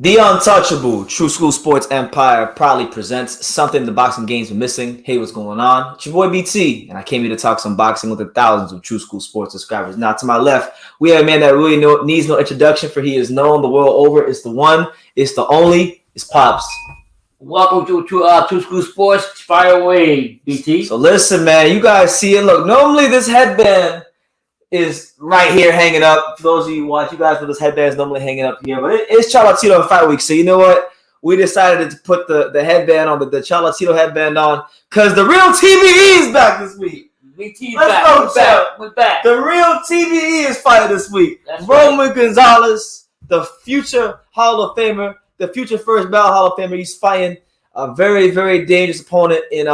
The untouchable True School Sports Empire proudly presents something the boxing games were missing. Hey, what's going on? It's your boy BT, and I came here to talk some boxing with the thousands of True School Sports subscribers. Now, to my left, we have a man that really needs no introduction, for he is known the world over. It's the one, it's the only, it's Pops. Welcome to True School Sports. Fire away, BT. So listen, man, you guys see it. Look, normally this headband is right here hanging up. For those of you who watch, you guys know this headband is normally hanging up here, but it's Chocolatito Fight Week. So you know what? We decided to put the headband on, the Chocolatito headband on, because the real TBE is back this week. BT's back. We're back. The real TBE is fighting this week. That's Roman Gonzalez, the future Hall of Famer, the future first ballot Hall of Famer. He's fighting a very, very dangerous opponent in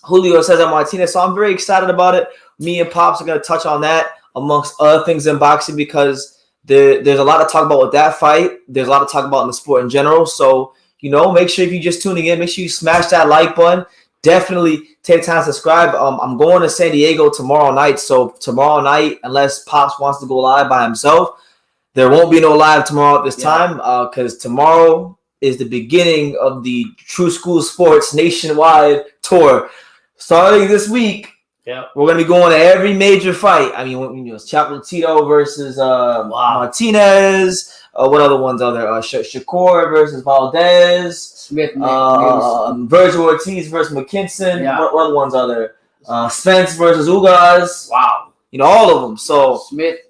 Julio Cesar Martinez. So I'm very excited about it. Me and Pops are going to touch on that amongst other things in boxing, because there's a lot to talk about with that fight. There's a lot to talk about in the sport in general. So, you know, make sure if you're just tuning in, make sure you smash that like button. Definitely take time to subscribe. I'm going to San Diego tomorrow night. So tomorrow night, unless Pops wants to go live by himself, there won't be no live tomorrow at this time, because tomorrow is the beginning of the True School Sports nationwide tour. Starting this week, we're going to be going to every major fight. I mean, it's Chocolatito versus Martinez. What other ones are there? Shakur versus Valdez. Smith. Virgil Ortiz versus McKinson. Yeah. What other ones are there? Spence versus Ugas. Wow. You know, all of them. So Smith.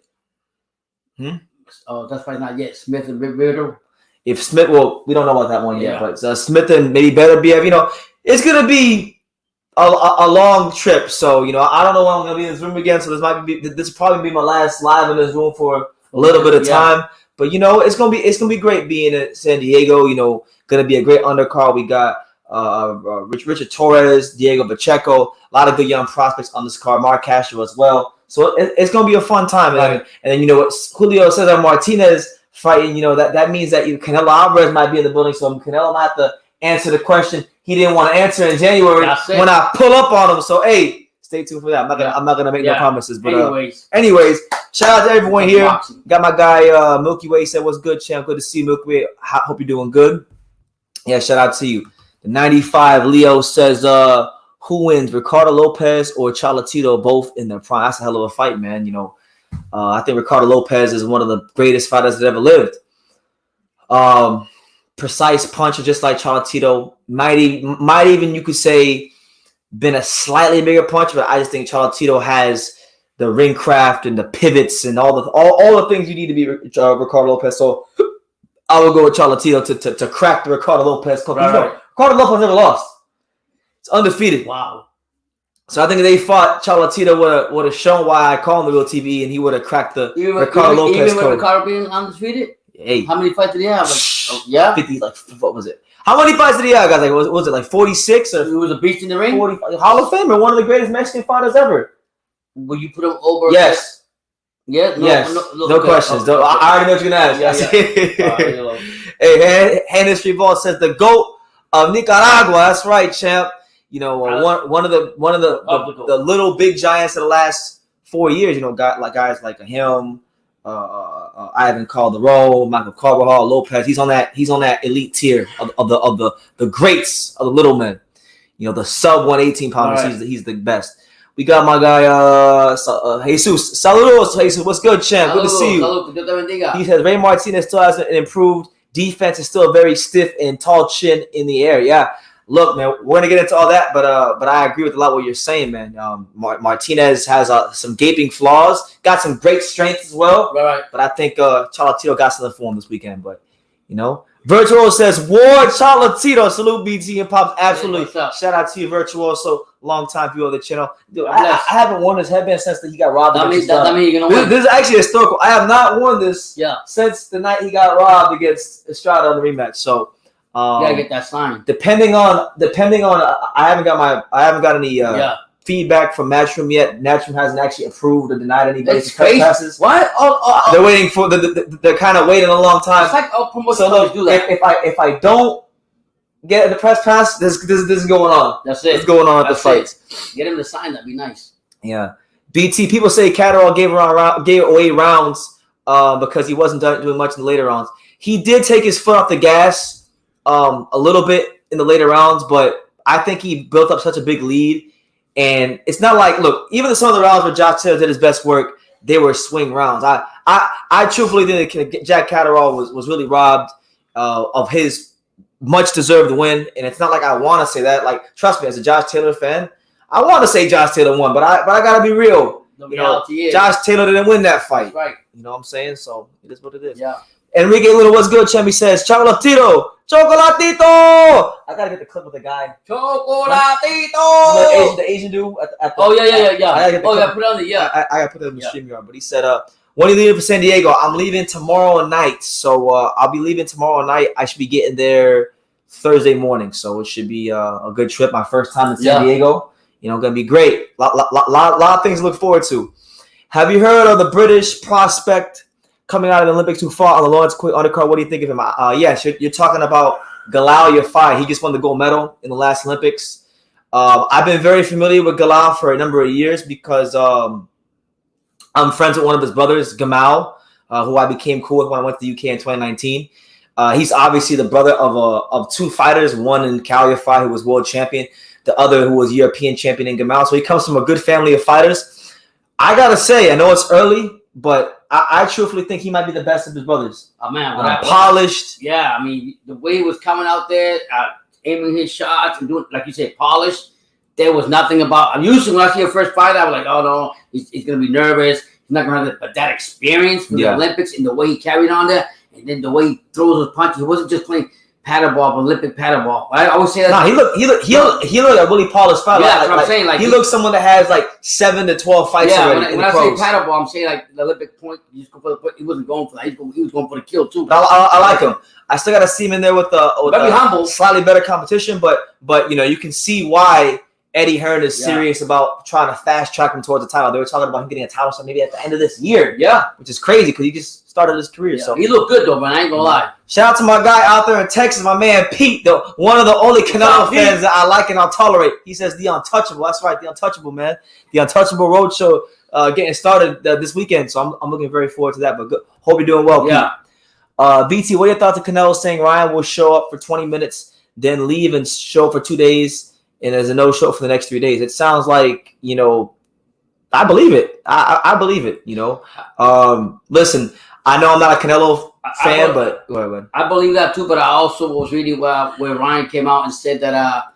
Oh, that's probably not yet. Smith and Riddle. If Smith, well, we don't know about that one yet, but Smith and maybe Beterbiev, you know, it's going to be a long trip. So, you know, I don't know when I'm going to be in this room again. So this will probably be my last live in this room for a little bit of time. But, you know, it's going to be great being in San Diego. You know, going to be a great undercard. We got Richard Torres, Diego Pacheco, a lot of good young prospects on this card. Mark Castro as well. So it's going to be a fun time. Right. And then, you know, Julio Cesar Martinez fighting, you know, that means that Canelo Alvarez might be in the building. So Canelo might have to answer the question he didn't want to answer in January when I pull up on him. So, hey, stay tuned for that. I'm not gonna make no promises. But anyways, shout out to everyone here. Got my guy Milky Way. Said, what's good, champ? Good to see you, Milky Way. Hope you're doing good. Yeah, shout out to you. The 95 Leo says, who wins, Ricardo Lopez or Chocolatito, both in their prime? That's a hell of a fight, man. You know, I think Ricardo Lopez is one of the greatest fighters that ever lived. Precise puncher, just like Chocolatito. Might even, you could say, been a slightly bigger puncher, but I just think Chocolatito has the ring craft and the pivots and all the things you need to be Ricardo Lopez. So I would go with Chocolatito to crack the Ricardo Lopez code. Right. Ricardo Lopez never lost. It's undefeated. Wow. So I think if they fought, Chocolatito would have shown why I call him the real TV, and he would have cracked the Ricardo Lopez code. Even with Ricardo being undefeated? Hey. How many fights did he have? 50, like, what was it? How many fights did he have, guys? Like, was it like 46? Or he was a beast in the ring? 40, Hall of Famer, one of the greatest Mexican fighters ever. Will you put him over? Yes. Yeah? No questions. I already know what you're going to ask. Hey, Hannah Ball says the GOAT of Nicaragua. That's right, champ. You know, one of the little big giants of the last 4 years, you know, guys like him, Ivan Calderon, Michael Carvajal, Lopez. He's on that elite tier of the greats of the little men. You know, the sub 118 pounders. Right. He's the best. We got my guy Jesus. Saludos, Jesus. What's good, champ? Good to see you. He says Ray Martinez still has an improved defense. Is still very stiff and tall chin in the air. Yeah. Look, man, we're gonna get into all that, but I agree with a lot of what you're saying, man. Martinez has some gaping flaws, got some great strength as well. Right. But I think Chocolatito got something for him this weekend. But you know, Virtuoso says War Chocolatito. Salute BT and Pops. Absolutely. Hey, shout out to you, Virtuoso. Long time viewer of the channel. Dude, I haven't worn this headband since he got robbed. That means you're gonna win. This is actually historical. I have not worn this since the night he got robbed against Estrada on the rematch. So. You gotta get that sign. Depending on, I haven't got any feedback from Matchroom yet. Matchroom hasn't actually approved or denied anybody's press passes. What? They're waiting for they're kind of waiting a long time. It's like promotion. So look, do that. If I don't get the press pass, this is going on. That's it. It's going on at the fights. Get him to sign. That'd be nice. Yeah. BT, people say Catterall gave away rounds because he wasn't doing much in the later rounds. He did take his foot off the gas a little bit in the later rounds, but I think he built up such a big lead. And it's not like, look, even some of the rounds where Josh Taylor did his best work, they were swing rounds. I truthfully think that Jack Catterall was really robbed of his much-deserved win. And it's not like I want to say that. Like, trust me, as a Josh Taylor fan, I want to say Josh Taylor won, but I got to be real. The reality is Josh Taylor didn't win that fight. That's right. You know what I'm saying? So it is what it is. Yeah. Enrique Little, what's good? Chemi says, Chocolatito! I gotta get the clip with the guy. Chocolatito! The Asian dude. Yeah. Put it on the, I gotta put it in the StreamYard. But he said, when are you leaving for San Diego? I'm leaving tomorrow night. So I'll be leaving tomorrow night. I should be getting there Thursday morning. So it should be a good trip. My first time in San Diego. You know, gonna be great. Lot of things to look forward to. Have you heard of the British prospect coming out of the Olympics who fought on the Lawrence Quick undercard? What do you think of him? Yes, you're talking about Galal Yafai. He just won the gold medal in the last Olympics. I've been very familiar with Galal for a number of years because I'm friends with one of his brothers, Gamal, who I became cool with when I went to the UK in 2019. He's obviously the brother of two fighters, one in Cal Yafai, who was world champion, the other who was European champion in Gamal. So he comes from a good family of fighters. I got to say, I know it's early, but I truthfully think he might be the best of his brothers. Oh, man. Polished. Yeah, I mean, the way he was coming out there, aiming his shots and doing, like you said, polished, there was nothing about – usually when I see a first fight, I was like, oh, no, he's going to be nervous. He's not going to – but that experience from the Olympics and the way he carried on there and then the way he throws his punches, he wasn't just playing – paddleball, Olympic paddleball. I always say that. Nah, he looked like a really polished fighter. Yeah, that's what I'm saying. Like he looks someone that has like 7 to 12 fights already. When I say paddleball, I'm saying like the Olympic point. You just go for the point. He wasn't going for that. He was going for the kill too. I like him. I still got to see him in there with humble, slightly better competition, but you know you can see why Eddie Hearn is serious about trying to fast track him towards the title. They were talking about him getting a title shot maybe at the end of this year. Yeah, which is crazy because he just started his career. Yeah. So he looked good though, man. I ain't gonna lie. Shout out to my guy out there in Texas, my man Pete, one of the only Canelo fans that I like and I'll tolerate. He says the Untouchable. That's right, the Untouchable, man. The Untouchable Roadshow getting started this weekend. So I'm looking very forward to that. But good. Hope you're doing well, Pete. BT, what are your thoughts of Canelo saying Ryan will show up for 20 minutes, then leave and show for 2 days? And there's a no-show for the next 3 days. It sounds like, you know, I believe it. I believe it, you know. Listen, I know I'm not a Canelo fan, but go ahead. I believe that too, but I also was reading where Ryan came out and said that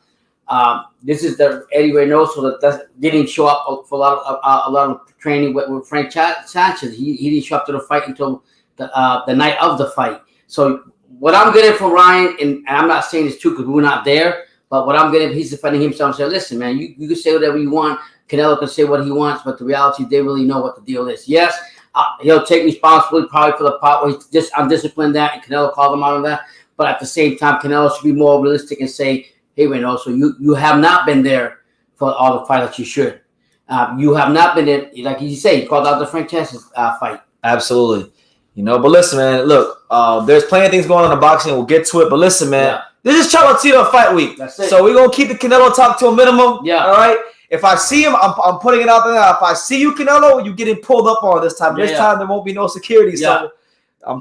this is the Eddie Reynoso that didn't show up for a lot of training with Frank Sanchez. He didn't show up to the fight until the night of the fight. So what I'm getting from Ryan, and I'm not saying it's true because we're not there, but what I'm getting, he's defending himself and saying, listen, man, you can say whatever you want. Canelo can say what he wants, but the reality, they really know what the deal is. Yes, he'll take responsibility probably for the part where he's just undisciplined that, and Canelo called him out on that. But at the same time, Canelo should be more realistic and say, hey, Reynoso, you have not been there for all the fight that you should. You have not been there, like you say, you called out the Frank Sanchez fight. Absolutely. You know, but listen, man, look, there's plenty of things going on in boxing. We'll get to it. But listen, man, this is Chocolatito Fight Week. That's it. So we're going to keep the Canelo talk to a minimum. Yeah. All right? If I see him, I'm putting it out there now. If I see you, Canelo, you're getting pulled up on this time. This time, there won't be no security. So I'm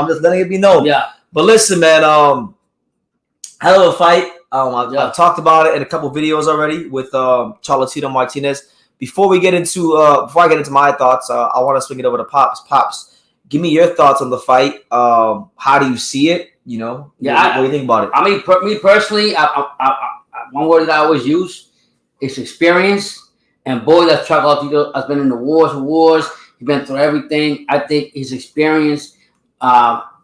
just letting it be known. Yeah. But listen, man, hell of a fight. I've talked about it in a couple videos already with Chocolatito Martinez. Before I get into my thoughts, I want to swing it over to Pops. Pops, give me your thoughts on the fight. How do you see it? You know, what do you think about it? I mean, me personally, one word that I always use is experience. And boy, that Chocolatito has been in the wars. He's been through everything. I think his experience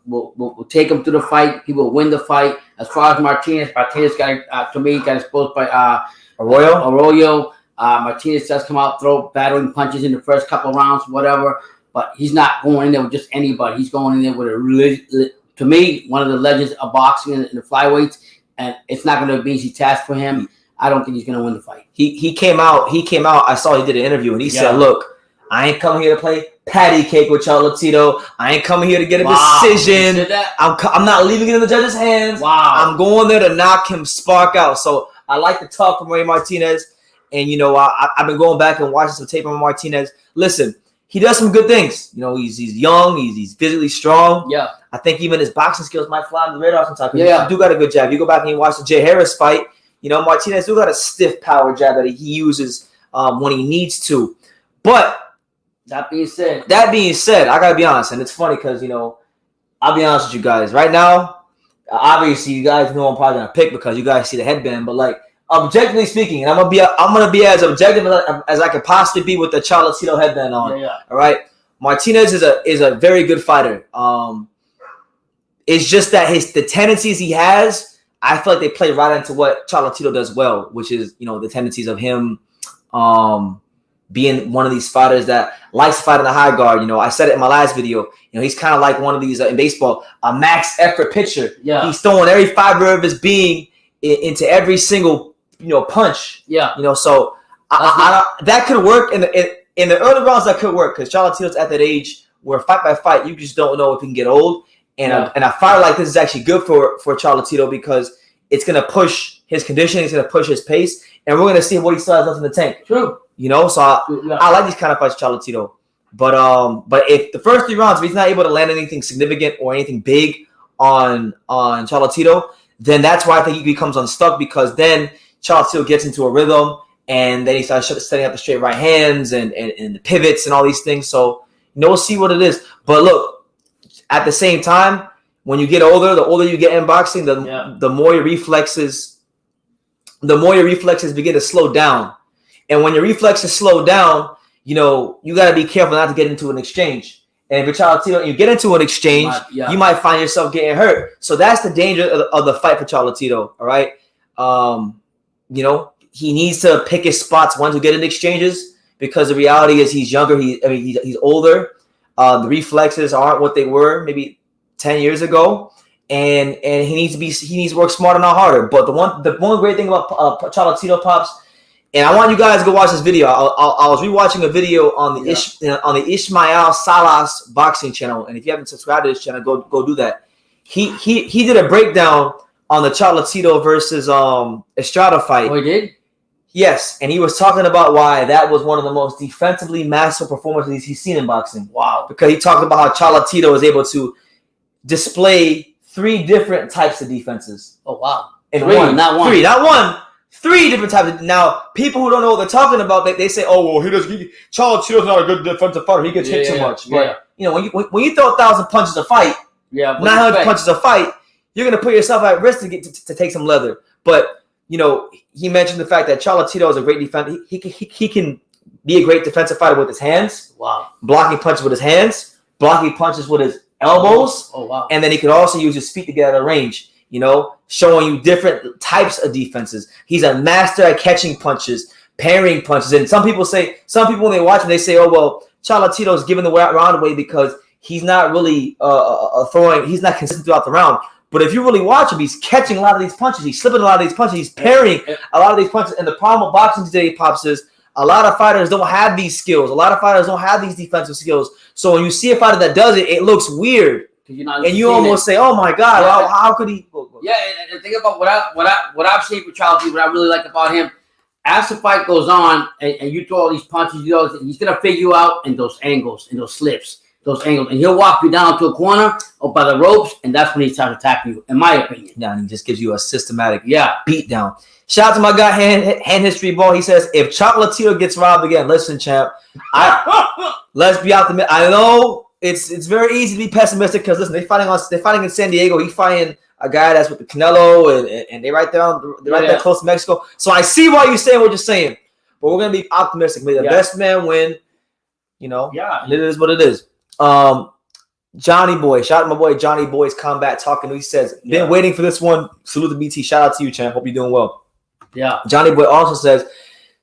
will take him to the fight. He will win the fight. As far as Martinez got exposed by Arroyo. Martinez does come out, throw battering punches in the first couple of rounds, whatever. But he's not going in there with just anybody. He's going in there with to me, one of the legends of boxing in the flyweights, and it's not going to be an easy task for him. I don't think he's going to win the fight. He came out. I saw he did an interview, and he said, "Look, I ain't coming here to play patty cake with Chocolatito. I ain't coming here to get a decision. He said that? I'm not leaving it in the judge's hands. Wow. I'm going there to knock him spark out." So I like the talk from Ray Martinez, and you know I've been going back and watching some tape on Martinez. Listen, he does some good things. You know, he's young, he's physically strong. Yeah. I think even his boxing skills might fly under the radar sometimes. Yeah. He do got a good jab. You go back and you watch the Jay Harris fight, you know, Martinez do got a stiff power jab that he uses when he needs to. But that being said, I gotta be honest, and it's funny because, you know, I'll be honest with you guys. Right now, obviously you guys know I'm probably gonna pick because you guys see the headband, but like objectively speaking, and I'm gonna be as objective as I could possibly be with the Chocolatito headband on. Yeah. All right. Martinez is a very good fighter. It's just that the tendencies he has, I feel like they play right into what Chocolatito does well, which is, you know, the tendencies of him being one of these fighters that likes to fight in the high guard. You know, I said it in my last video. You know, he's kind of like one of these in baseball, a max effort pitcher. Yeah. He's throwing every fiber of his being into every single, you know, punch. Yeah. You know, so that could work in the early rounds. That could work because Chocolatito's at that age where fight by fight, you just don't know if he can get old. And a fight like this is actually good for Chocolatito because it's going to push his conditioning, it's going to push his pace, and we're going to see what he still has left in the tank. True. You know, so I like these kind of fights, Chocolatito. But if the first 3 rounds, if he's not able to land anything significant or anything big on Chocolatito, then that's why I think he becomes unstuck because then Chocolatito gets into a rhythm and then he starts setting up the straight right hands and the pivots and all these things. So, you know, we'll see what it is. But look, at the same time, when you get older, the older you get in boxing, the more your reflexes begin to slow down. And when your reflexes slow down, you know, you got to be careful not to get into an exchange. And if you're Chocolatito and you get into an exchange, you might find yourself getting hurt. So that's the danger of the fight for Chocolatito, all right? You know, he needs to pick his spots when to get in exchanges because the reality is he's younger. He's older. The reflexes aren't what they were maybe 10 years ago, and he needs to work smarter, not harder. But the one great thing about Chocolatito, Pops, and I want you guys to go watch this video. I was rewatching a video on the Ismael Salas boxing channel, and if you haven't subscribed to this channel, go do that. He did a breakdown on the Chocolatito versus Estrada fight. Oh, he did? Yes, and he was talking about why that was one of the most defensively masterful performances he's seen in boxing. Wow. Because he talked about how Chocolatito was able to display 3 different types of defenses. Oh, wow. Not one. 3 different types. Now, people who don't know what they're talking about, they say, oh, well, Chocolatito's not a good defensive fighter. He gets hit too much. But, you know, when you throw 1,000 punches a fight, 900 punches a fight, you're going to put yourself at risk to take some leather. But, you know, he mentioned the fact that Chocolatito is a great defender. He can be a great defensive fighter with his hands. Wow. Blocking punches with his hands, blocking punches with his elbows. Oh, wow. And then he could also use his feet to get out of range, you know, showing you different types of defenses. He's a master at catching punches, parrying punches. And some people when they watch him, they say, oh, well, Chocolatito's giving the round away because he's not really he's not consistent throughout the round. But if you really watch him, he's catching a lot of these punches. He's slipping a lot of these punches. He's parrying a lot of these punches. And the problem with boxing today, Pops, is a lot of fighters don't have these skills. A lot of fighters don't have these defensive skills. So when you see a fighter that does it, it looks weird. And you almost say, oh, my God, how could he? Yeah, and think about what I've seen for Chocolatito, what I really like about him. As the fight goes on and you throw all these punches, he's going to figure you out in those angles, in those slips. And he'll walk you down to a corner or by the ropes, and that's when he starts attacking you, in my opinion. Yeah, and he just gives you a systematic beat down. Shout out to my guy, Hand History Ball. He says, if Chocolatito gets robbed again, listen, champ, let's be optimistic. I know it's very easy to be pessimistic because, listen, they're fighting in San Diego. He's fighting a guy that's with the Canelo, and they're right there close to Mexico. So I see why you're saying what you're saying, but we're going to be optimistic. May the best man win, you know, and it is what it is. Johnny Boy, shout out to my boy Johnny Boy's Combat Talking. He says, been waiting for this one. Salute to BT. Shout out to you, champ. Hope you're doing well. Yeah. Johnny Boy also says,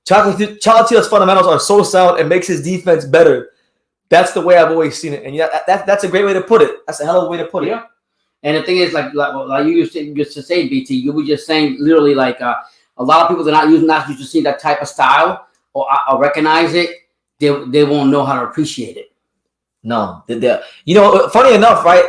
Chocolatito's fundamentals are so sound and makes his defense better. That's the way I've always seen it. And that's a great way to put it. That's a hell of a way to put it. Yeah. And the thing is, like you used to say, BT, you were just saying literally like a lot of people that are not used to see that type of style or recognize it, they won't know how to appreciate it. No, you know, funny enough, right?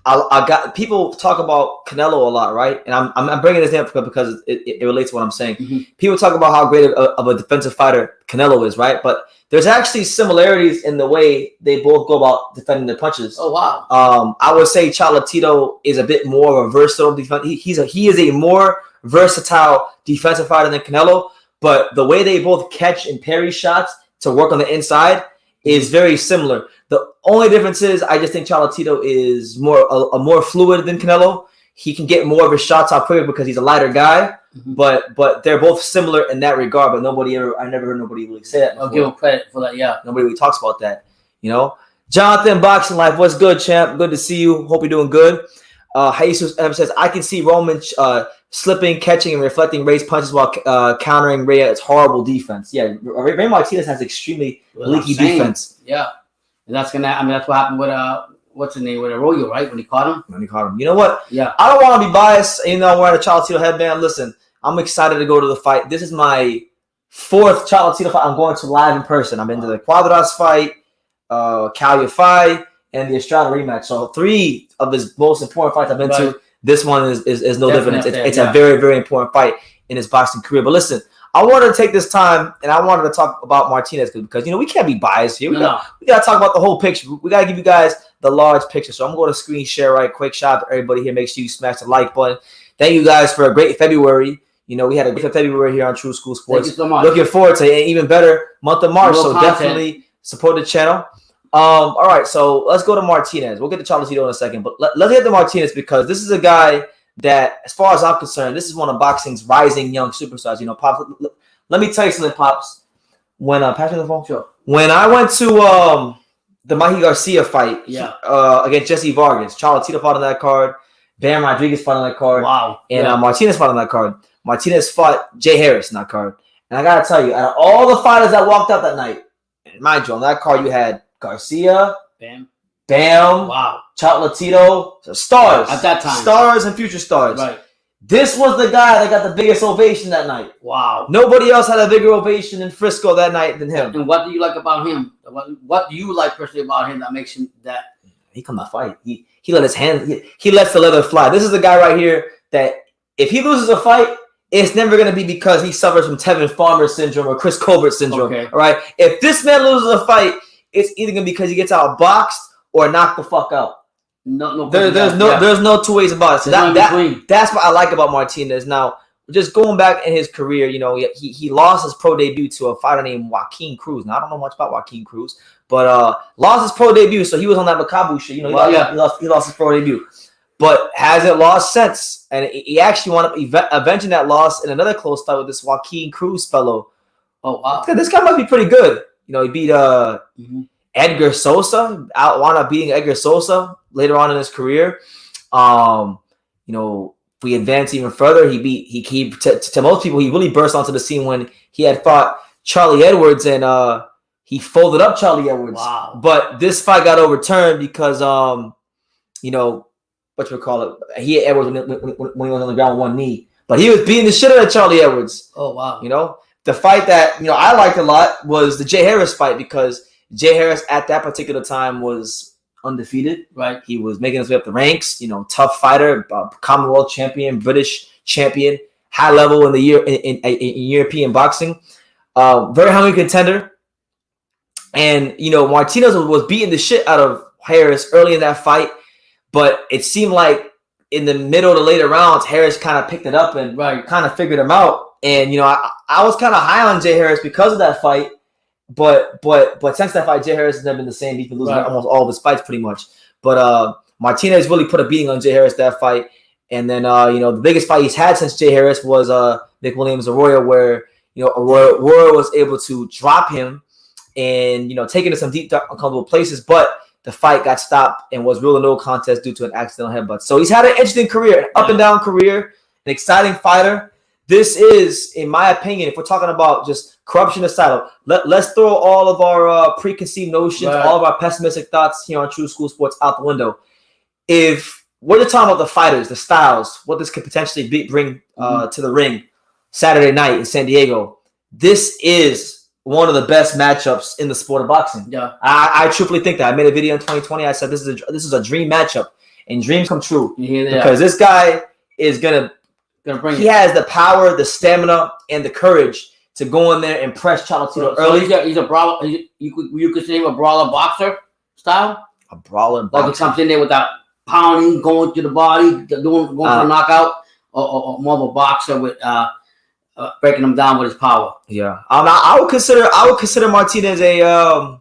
I got people talk about Canelo a lot, right? And I'm bringing this up because it relates to what I'm saying. Mm-hmm. People talk about how great of a defensive fighter Canelo is, right? But there's actually similarities in the way they both go about defending their punches. Oh wow! I would say Chocolatito is a bit more of a versatile defense. He is a more versatile defensive fighter than Canelo. But the way they both catch and parry shots to work on the inside is very similar. The only difference is I just think Chocolatito is more fluid than Canelo. He can get more of his shots out quicker because he's a lighter guy. Mm-hmm. But they're both similar in that regard. But I never heard nobody really say that before. I'll give him credit for that. Yeah, nobody really talks about that. You know, Jonathan, Boxing Life, what's good, champ? Good to see you. Hope you're doing good. Jesus M says I can see Roman slipping, catching, and reflecting Ray's punches while countering Ray. It's horrible defense. Yeah, Ray Martinez has extremely leaky defense. Yeah, and that's that's what happened with what's his name with Arroyo, right? When he caught him. You know what? Yeah. I don't want to be biased. You know, I'm wearing a Chocolatito headband. Listen, I'm excited to go to the fight. This is my 4th Chocolatito fight I'm going to live in person. I'm into the Cuadras fight, Calya fight, and the Estrada rematch. So 3 of his most important fights I've been to. This one is no different. It's a very, very important fight in his boxing career. But listen, I wanted to take this time and I wanted to talk about Martinez because we can't be biased here. We got to talk about the whole picture. We got to give you guys the large picture. So I'm going to screen share right quick. Shout out to everybody here. Make sure you smash the like button. Thank you guys for a great February. We had a great February here on True School Sports. Thank you so much. Looking forward to an even better month of March. So definitely support the channel. All right, so let's go to Martinez. We'll get to Chocolatito in a second, but let's get to Martinez because this is a guy that, as far as I'm concerned, this is one of boxing's rising young superstars. Pops, let me tell you something, Pops. When pass me the phone. Sure. When I went to the Mikey Garcia fight, against Jesse Vargas, Chocolatito fought on that card, Bam Rodriguez fought on that card, and Martinez fought on that card. Martinez fought Jay Harris on that card, and I gotta tell you, out of all the fighters that walked out that night, and mind you, on that card you had Garcia, Bam, Chocolatito, so stars at that time, stars and future stars. Right. This was the guy that got the biggest ovation that night. Wow. Nobody else had a bigger ovation in Frisco that night than him. And what do you like about him? What do you like personally about him that makes him that? He come to fight. He let his hands. He lets the leather fly. This is the guy right here that if he loses a fight, it's never going to be because he suffers from Tevin Farmer syndrome or Chris Colbert syndrome. Okay. All right. If this man loses a fight, it's either going to be because he gets outboxed or knocked the fuck out. There's no two ways about it. So that's what I like about Martinez. Now, just going back in his career, he lost his pro debut to a fighter named Joaquin Cruz. Now, I don't know much about Joaquin Cruz, but lost his pro debut, so he was on that Macabu shit. He lost his pro debut, but hasn't lost since. And he actually wound up avenging that loss in another close fight with this Joaquin Cruz fellow. Oh, wow. This guy must be pretty good. He beat Edgar Sosa, wound up beating Edgar Sosa later on in his career. If we advance even further, to most people, he really burst onto the scene when he had fought Charlie Edwards and he folded up Charlie Edwards. Wow. But this fight got overturned because he hit Edwards when he was on the ground with one knee. But he was beating the shit out of Charlie Edwards. Oh wow. The fight that I liked a lot was the Jay Harris fight because Jay Harris at that particular time was undefeated. Right. He was making his way up the ranks. Tough fighter, Commonwealth champion, British champion, high level in European boxing. Very hungry contender. And Martinez was beating the shit out of Harris early in that fight, but it seemed like in the middle of the later rounds, Harris kind of picked it up and kind of figured him out. And I was kind of high on Jay Harris because of that fight. But since that fight, Jay Harris has never been the same. He's been losing almost all of his fights pretty much. But Martinez really put a beating on Jay Harris that fight. And then the biggest fight he's had since Jay Harris was Nick Williams Arroyo, where Arroyo was able to drop him and take him to some deep, uncomfortable places. But the fight got stopped and was ruled a no contest due to an accidental headbutt. So he's had an interesting career, up and down career, an exciting fighter. This is, in my opinion, if we're talking about just corruption aside, let's throw all of our preconceived notions, all of our pessimistic thoughts here on True School Sports out the window. If we're just talking about the fighters, the styles, what this could potentially bring to the ring Saturday night in San Diego, this is one of the best matchups in the sport of boxing. Yeah, I truthfully think that. I made a video in 2020. I said this is a dream matchup, and dreams come true. Yeah, because this guy is gonna bring. He has the power, the stamina, and the courage to go in there and press Chocolatito early. He's a brawler. You could say him a brawler boxer style. A brawler boxer. Like he comes in there with that pounding, going to the body, going for a knockout, or more of a boxer with breaking him down with his power. Yeah, I would consider Martinez a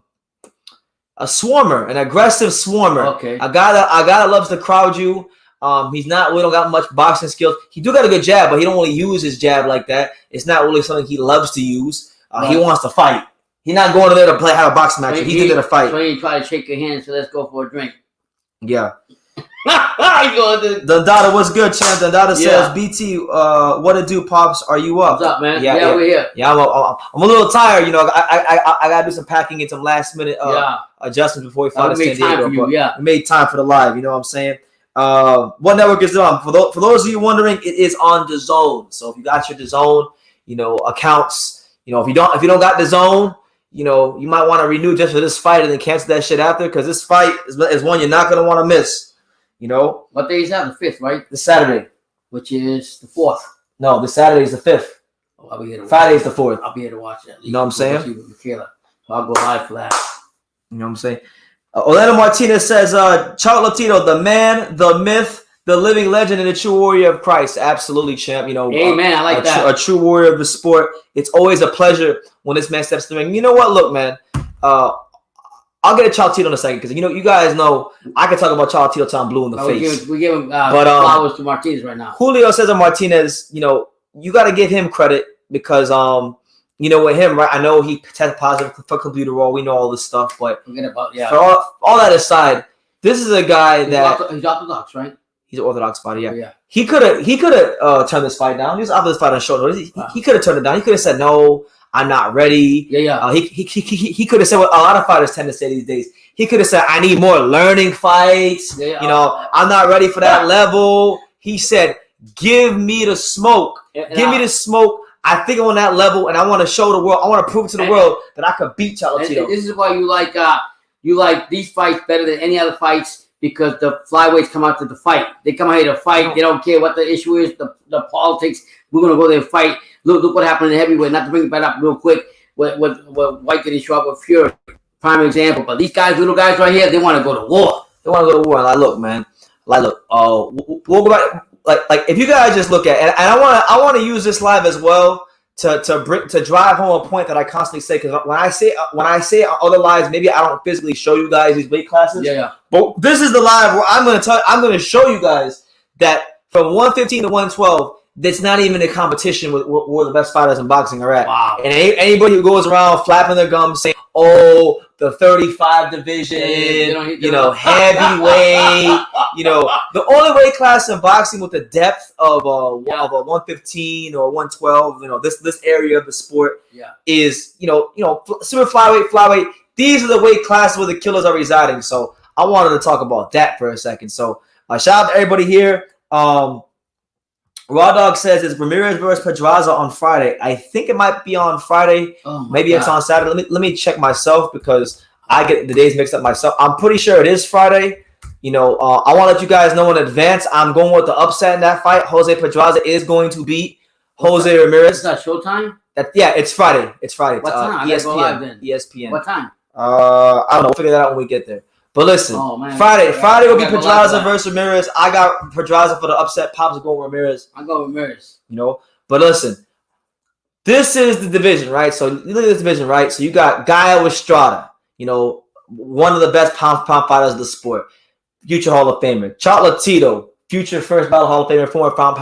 swarmer, an aggressive swarmer. Okay, a guy that loves to crowd you. We don't got much boxing skills. He do got a good jab, but he don't really use his jab like that. It's not really something he loves to use. He wants to fight. He's not going in there to have a boxing match. He's in there to fight. So he try to shake your hand. So let's go for a drink. Yeah. Dundada, what's good, champ? Dundada says, BT, what it do, Pops? Are you up? What's up, man? Yeah, we're here. Yeah, I'm a little tired. You know, I gotta do some packing and some last minute adjustments before we fly to San Diego. We made time for the live. You know what I'm saying? What network is it on? For those of you wondering, it is on DAZN. So if you got your DAZN, accounts, if you don't got DAZN, you might want to renew just for this fight and then cancel that shit after, because this fight is one you're not gonna want to miss. What day is that? The 5th, right? The Saturday, which is the 4th. No, the Saturday is the 5th. Oh, I'll be here. Friday is the 4th. I'll be here to watch that. You know what I'm saying? So I'll go live for that. You know what I'm saying? Orlando Martinez says, Chocolatito, the man, the myth, the living legend, and the true warrior of Christ. Absolutely, champ. Amen. I like that. A true warrior of the sport. It's always a pleasure when this man steps to the ring. You know what? Look, man. I'll get a Chocolatito in a second, because you guys know I can talk about Chocolatito till I'm blue in the face. We give him flowers to Martinez right now. Julio Cesar Martinez, you got to give him credit, because with him, right? I know he tested positive for computer. We know all this stuff, but for all that aside, this is a guy he's Orthodox, right? He's an Orthodox fighter. Yeah. He could have turned this fight down. He was after this fight on short notice. He could have turned it down. He could have said, "No, I'm not ready." He could have said what a lot of fighters tend to say these days. He could have said, "I need more learning fights." I'm not ready for that level. He said, "Give me the smoke. Give me the smoke. I think I'm on that level, and I want to show the world. I want to prove to the world that I could beat Chocolatito." This is why you like these fights better than any other fights, because the flyweights come out to the fight. They come out here to fight. They don't care what the issue is, the politics. We're gonna go there and fight. Look what happened in heavyweight. Not to bring it back up real quick. What White didn't show up with Fury, prime example. But these guys, little guys right here, they want to go to war. They want to go to war. And look, man. We'll go back. Like if you guys just look at it, and I want to use this live as well to drive home a point that I constantly say, because when I say other lives, maybe I don't physically show you guys these weight classes. Yeah. But this is the live where I'm going to show you guys that from 115 to 112, that's not even a competition with where the best fighters in boxing are at. Wow. And anybody who goes around flapping their gums saying, "Oh, the 35 division, heavyweight, the only weight class in boxing with the depth of a 115 or 112, this area of the sport is, super flyweight. These are the weight classes where the killers are residing." So I wanted to talk about that for a second. So shout out to everybody here. Raw Dog says it's Ramirez versus Pedraza on Friday. I think it might be on Friday. Maybe it's on Saturday. Let me check myself, because I get the days mixed up myself. I'm pretty sure it is Friday. I want to let you guys know in advance. I'm going with the upset in that fight. Jose Pedraza is going to beat Jose Ramirez. It's not Showtime? It's Friday. It's Friday. What time? ESPN. ESPN. What time? I don't know. We'll figure that out when we get there. But listen, Friday will be Pedraza versus Ramirez. I got Pedraza for the upset. Pops is going with Ramirez. I'm going with Ramirez. But listen, this is the division, right? So you look at this division, right? So you got Gaio Estrada, one of the best pound fighters of the sport, future Hall of Famer. Chocolatito, future first battle Hall of Famer, former pound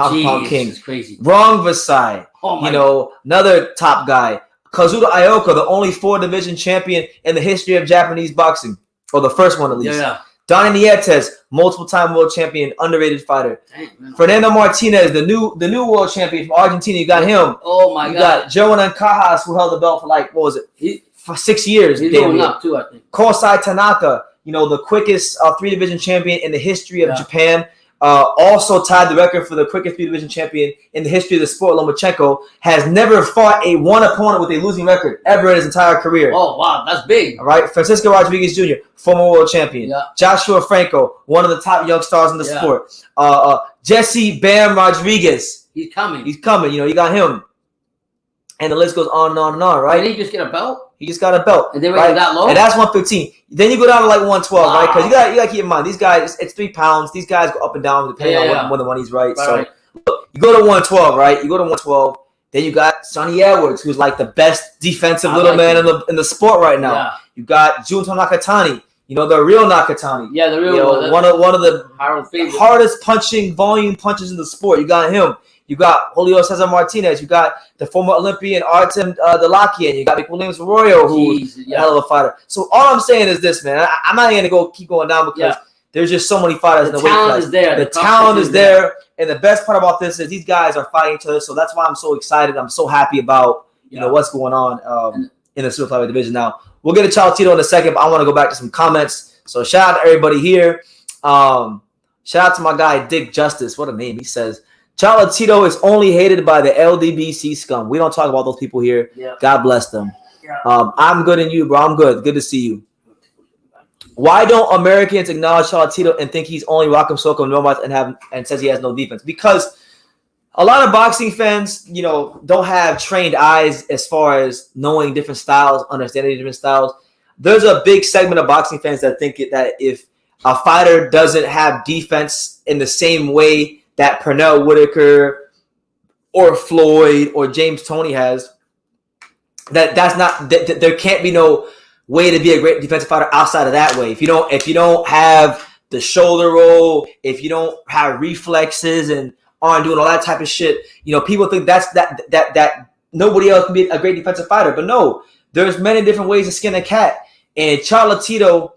king. It's crazy. Wrong Versailles, another top guy. Kazuto Ioka, the only 4-division champion in the history of Japanese boxing. Or the first one, at least. Yeah. Donnie Nietes, multiple-time world champion, underrated fighter. Dang, Fernando Martinez, the new world champion from Argentina. You got him. Oh, my God. You got Joan Cajas, who held the belt for 6 years. He's going up, too, I think. Kosai Tanaka, the quickest 3-division champion in the history of Japan. also tied the record for the quickest three division champion in the history of the sport. Lomachenko has never fought a one opponent with a losing record ever in his entire career. Oh, wow. That's big. All right. Francisco Rodriguez Jr., former world champion. Yeah. Joshua Franco, one of the top young stars in the sport. Jesse Bam Rodriguez. He's coming. He's coming. You got him. And the list goes on and on and on, right? Did he just get a belt? He just got a belt. And they rated that low? And that's 115. Then you go down to like 112, right? Because you got to keep in mind, these guys, it's 3 pounds. These guys go up and down depending on when the money's right. So look, you go to 112, right? You go to 112. Then you got Sonny Edwards, who's like the best defensive little man in the sport right now. Yeah. You got Junto Nakatani. The real Nakatani. Yeah, the real one of the hardest punching volume punches in the sport. You got him. You got Julio Cesar Martinez. You got the former Olympian Artem Delakian. You got McWilliams Arroyo, who's a hell of a fighter. So all I'm saying is this, man. I'm not going to keep going down because there's just so many fighters in the weight class. The talent is there. And the best part about this is these guys are fighting each other. So that's why I'm so excited. I'm so happy about what's going on in the super flyweight division. Now, we'll get to Chocolatito in a second, but I want to go back to some comments. So shout out to everybody here. Shout out to my guy, Dick Justice. What a name. He says, Chocolatito is only hated by the LDBC scum. We don't talk about those people here. Yeah. God bless them. Yeah. I'm good and you, bro. I'm good. Good to see you. Why don't Americans acknowledge Chocolatito and think he's only rock'em sock'em nomads and says he has no defense? Because a lot of boxing fans, don't have trained eyes as far as knowing different styles, understanding different styles. There's a big segment of boxing fans that think that if a fighter doesn't have defense in the same way that Pernell Whitaker or Floyd or James Toney has, that there can't be no way to be a great defensive fighter outside of that way. If you don't have the shoulder roll, if you don't have reflexes and aren't doing all that type of shit, people think that nobody else can be a great defensive fighter. But no, there's many different ways to skin a cat. And Chocolatito,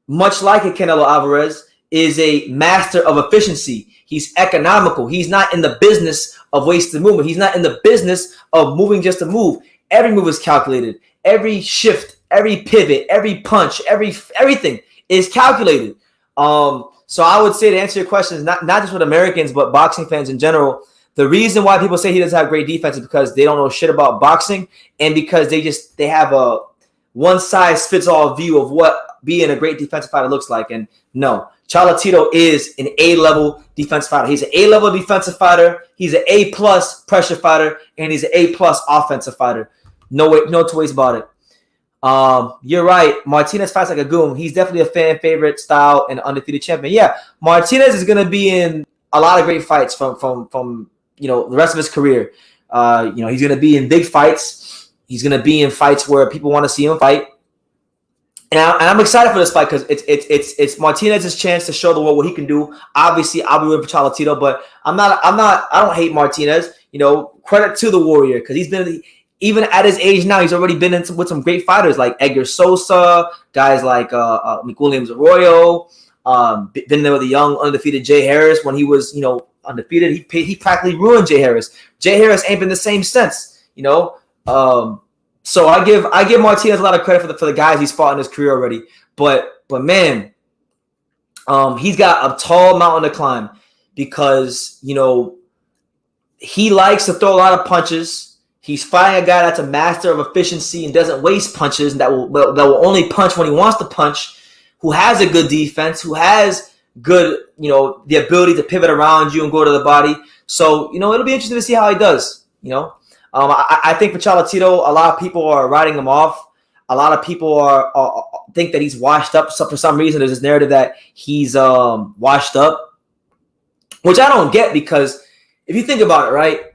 much like a Canelo Alvarez, is a master of efficiency. He's economical. He's not in the business of wasted movement. He's not in the business of moving just to move. Every move is calculated. Every shift, every pivot, every punch, everything is calculated. So I would say, to answer your question, not just with Americans, but boxing fans in general, the reason why people say he doesn't have great defense is because they don't know shit about boxing, and because they have a one-size-fits-all view of what being a great defensive fighter looks like. And no, Chocolatito is an A-level defensive fighter. He's an A-level defensive fighter. He's an A-plus pressure fighter, and he's an A-plus offensive fighter. No two ways about it. You're right. Martinez fights like a goon. He's definitely a fan favorite style and undefeated champion. Yeah, Martinez is going to be in a lot of great fights from the rest of his career. He's going to be in big fights. He's going to be in fights where people want to see him fight. And I'm excited for this fight because it's Martinez's chance to show the world what he can do. Obviously, I'll be rooting for Chocolatito, but I don't hate Martinez. Credit to the Warrior, because he's been, even at his age now, he's already been with some great fighters like Edgar Sosa, guys like McWilliams Arroyo, been there with the young undefeated Jay Harris when he was undefeated. He practically ruined Jay Harris. Jay Harris ain't been the same since. So I give Martinez a lot of credit for the guys he's fought in his career already. But man, he's got a tall mountain to climb, because he likes to throw a lot of punches. He's fighting a guy that's a master of efficiency and doesn't waste punches, and that will only punch when he wants to punch, who has a good defense, who has good, the ability to pivot around you and go to the body. So, it'll be interesting to see how he does, I think for Chocolatito, a lot of people are writing him off. A lot of people think that he's washed up. So for some reason, there's this narrative that he's washed up, which I don't get, because if you think about it, right,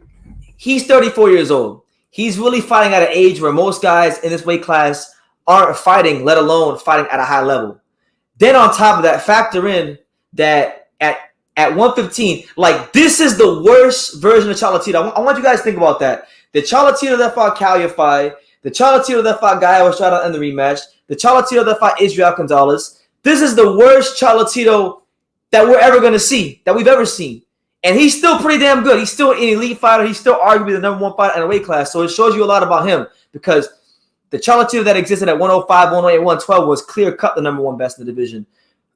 he's 34 years old. He's really fighting at an age where most guys in this weight class aren't fighting, let alone fighting at a high level. Then on top of that, factor in that at 115, like, this is the worst version of Chocolatito. I want you guys to think about that. The Chocolatito that fought Caliafai, the Chocolatito that fought Guy Estrada in the rematch, the Chocolatito that fought Israel Gonzalez. This is the worst Chocolatito that we're ever going to see, that we've ever seen. And he's still pretty damn good. He's still an elite fighter. He's still arguably the number one fighter in a weight class. So it shows you a lot about him, because the Chocolatito that existed at 105, 108, 112 was clear-cut the number one best in the division.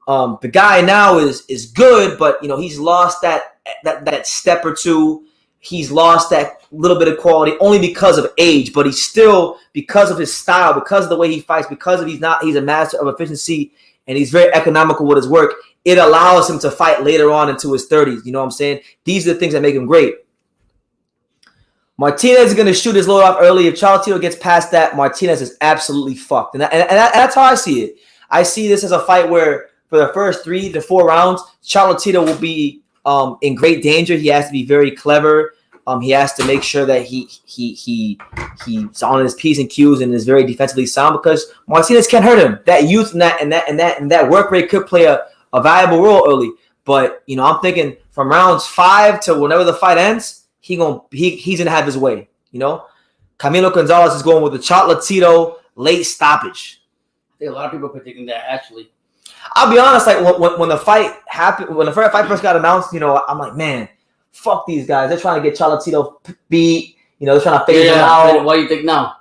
The guy now is good, but he's lost that step or two. He's lost that little bit of quality only because of age, but he's still, because of his style, because of the way he fights, because of he's a master of efficiency, and he's very economical with his work. It allows him to fight later on into his 30s. You know what I'm saying? These are the things that make him great. Martinez is going to shoot his load off early. If Chocolatito gets past that, Martinez is absolutely fucked. And that's how I see it. I see this as a fight where for the first 3 to 4 rounds, Chocolatito will be in great danger. He has to be very clever. He has to make sure that he's on his P's and Q's and is very defensively sound, because Martinez can't hurt him. That youth and that work rate could play a valuable role early. But I'm thinking from rounds 5 to whenever the fight ends, he's gonna have his way. Camilo Gonzalez is going with the Chocolatito late stoppage. I think a lot of people are predicting that, actually. I'll be honest, like when the fight happened, when the fight first got announced, I'm like, man, fuck these guys. They're trying to get Chocolatito beat. They're trying to phase him out. What do you think now?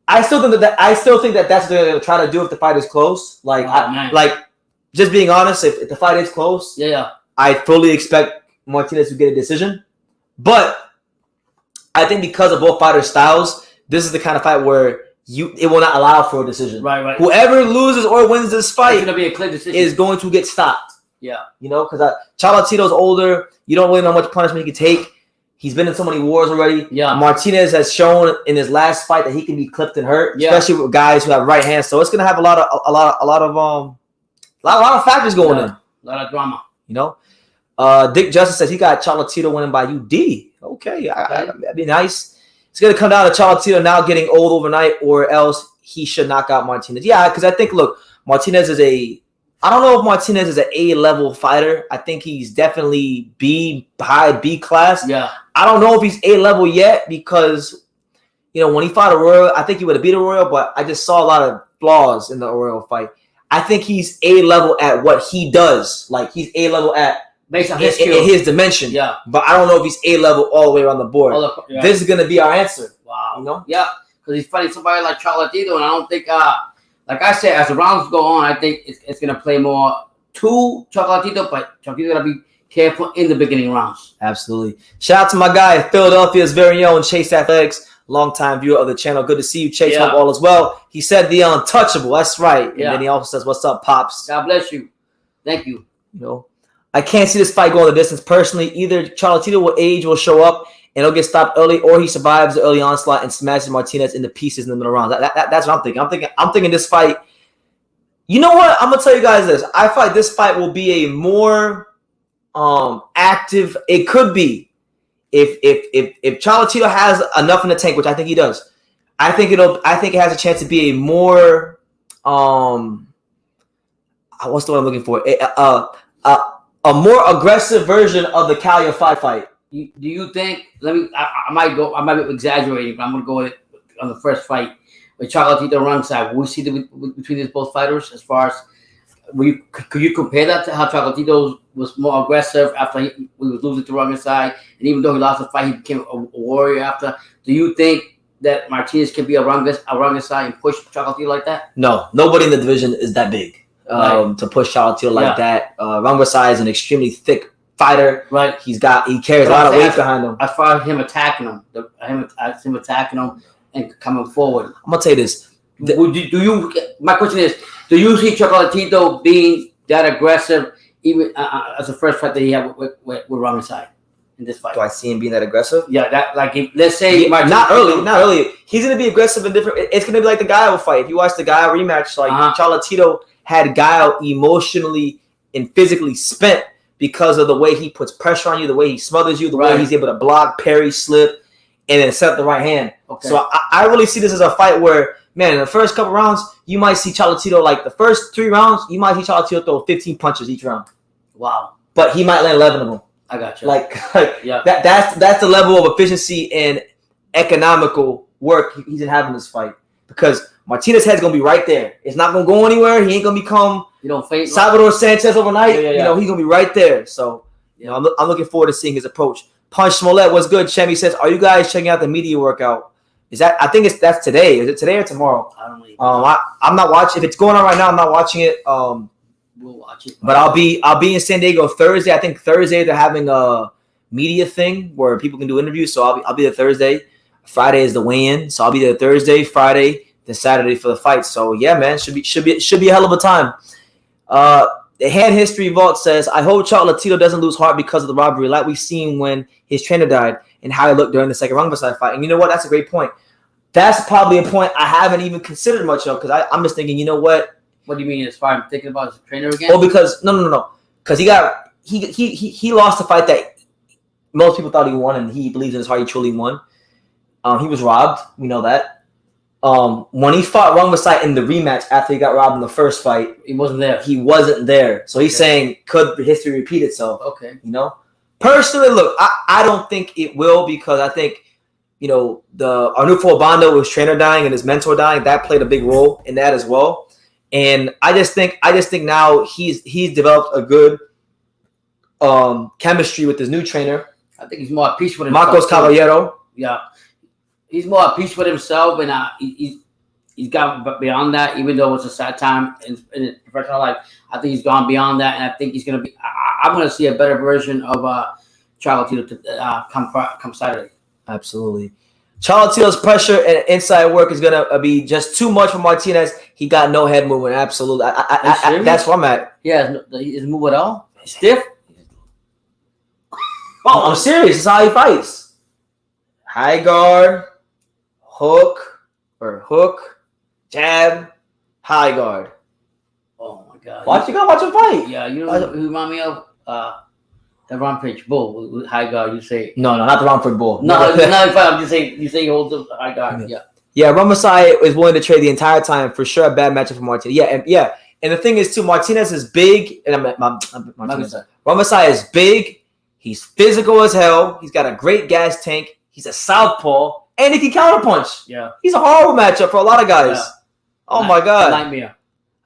I still think that's what they're gonna try to do if the fight is close. Just being honest, if the fight is close, I fully expect Martinez to get a decision. But I think because of both fighters' styles, this is the kind of fight where it will not allow for a decision. Right. Whoever loses or wins this fight it's gonna be a clear decision. Is going to get stopped. Yeah. Because Chocolatito's older. You don't really know how much punishment he can take. He's been in so many wars already. Yeah. Martinez has shown in his last fight that he can be clipped and hurt, especially with guys who have right hands. So it's gonna have a lot of factors going in. A lot of drama. Dick Justice says he got Chocolatito winning by UD. Okay, that'd be nice. It's going to come down to Chocolatito now getting old overnight, or else he should knock out Martinez. Yeah, because I think, look, Martinez is I don't know if Martinez is an A-level fighter. I think he's definitely high B class. Yeah. I don't know if he's A-level yet because, when he fought Arroyo, I think he would have beat Arroyo, but I just saw a lot of flaws in the Arroyo fight. I think he's A-level at what he does. Like, he's A-level at based on his skill. In his dimension. Yeah. But I don't know if he's A-level all the way around the board. This is going to be our answer. Wow. Yeah, because he's fighting somebody like Chocolatito, and I don't think, like I said, as the rounds go on, I think it's going to play more to Chocolatito, but Chocolatito got to be careful in the beginning rounds. Absolutely. Shout out to my guy, Philadelphia's very own Chase Athletics, longtime viewer of the channel. Good to see you, Chase. Hope all is well. He said the untouchable. That's right. And then he also says, "What's up, Pops?" God bless you. Thank you. I can't see this fight going the distance personally. Either Chocolatito will show up and he'll get stopped early, or he survives the early onslaught and smashes Martinez into pieces in the middle rounds. That's what I'm thinking. I'm thinking this fight. You know what? I'm gonna tell you guys this. I feel like this fight will be a more active. It could be if Chocolatito has enough in the tank, which I think he does. I think it has a chance to be a more what's the word I'm looking for? A more aggressive version of the Calya fight. Do you think? I might be exaggerating, but I'm gonna go with it on the first fight with Chocolatito wrong side. We see between these both fighters as far as could you compare that to how Chocolatito was more aggressive after he was losing to wrong side, and even though he lost the fight, he became a warrior after. Do you think that Martinez can be a wrong side and push Chocolatito like that? No, nobody in the division is that big. To push Chocolatito like that. Rangosai is an extremely thick fighter. Right. He carries a lot of weight behind him. As far as him attacking him, and coming forward. I'm gonna tell you this. My question is, do you see Chocolatito being that aggressive even as the first fight that he had with Rangosai in this fight? Do I see him being that aggressive? Yeah, let's say not early. He's gonna be aggressive and different. It's gonna be like the Gaio fight. If you watch the Gaio rematch, Chocolatito had Gaio emotionally and physically spent because of the way he puts pressure on you, the way he smothers you, the way he's able to block, parry, slip, and then set up the right hand. Okay. So I really see this as a fight where, man, in the first couple rounds, you might see Chocolatito, like the first 3 rounds, you might see Chocolatito throw 15 punches each round. Wow. But he might land 11 of them. I got you. That's the level of efficiency and economical work he's gonna have in this fight. Because Martinez's head's gonna be right there. It's not gonna go anywhere. He ain't gonna become Salvador Sanchez overnight. He's gonna be right there. So I'm looking forward to seeing his approach. Punch Smollett, what's good? Chemi says, "Are you guys checking out the media workout? Is that? I think that's today. Is it today or tomorrow? I don't know. I'm not watching. If it's going on right now, I'm not watching it. We'll watch it. But I'll be in San Diego Thursday. I think Thursday they're having a media thing where people can do interviews. So I'll be there Thursday. Friday is the weigh-in. So I'll be there Thursday, Friday, then Saturday for the fight. So yeah, man, should be a hell of a time. The Hand History Vault says, I hope Chocolatito doesn't lose heart because of the robbery, like we've seen when his trainer died and how he looked during the second Gonzalez fight. And you know what? That's a great point. That's probably a point I haven't even considered much of because I'm just thinking, you know what? What do you mean as far as thinking about his trainer again? Well, because no. Because he lost the fight that most people thought he won, and he believes in his heart he truly won. He was robbed. We know that. When he fought Gonzalez in the rematch after he got robbed in the first fight, he wasn't there. He wasn't there. So he's saying, could history repeat itself? Okay. You know? Personally, look, I don't think it will because I think, you know, the Arnulfo Bando, his trainer dying and his mentor dying, that played a big role in that as well. And I just think now he's developed a good chemistry with his new trainer. I think he's more at peace with himself. Marcos Caballero. Yeah. He's more at peace with himself, and he's got beyond that. Even though it's a sad time in his professional life, I think he's gone beyond that, and I think he's going to be. I'm going to see a better version of Chocolatito come Saturday. Absolutely. Chocolatito's pressure and inside work is going to be just too much for Martinez. He got no head movement. Absolutely. That's where I'm at. Yeah, his move at all? Stiff? Oh, I'm serious. This is how he fights. High guard, hook, jab, high guard. Oh, my God. Watch him fight. Yeah, you know who remind me of? The Rampage Bull with high guard, you say. No, not the Romford Bull. No, not if I'm just saying you say he holds up high guard. Yeah. Yeah, Roman is willing to trade the entire time for sure. A bad matchup for Martinez. And the thing is too, Martinez is big, and Roman is big. He's physical as hell. He's got a great gas tank. He's a southpaw, and he can counterpunch. Yeah, he's a horrible matchup for a lot of guys. Yeah. Oh my God,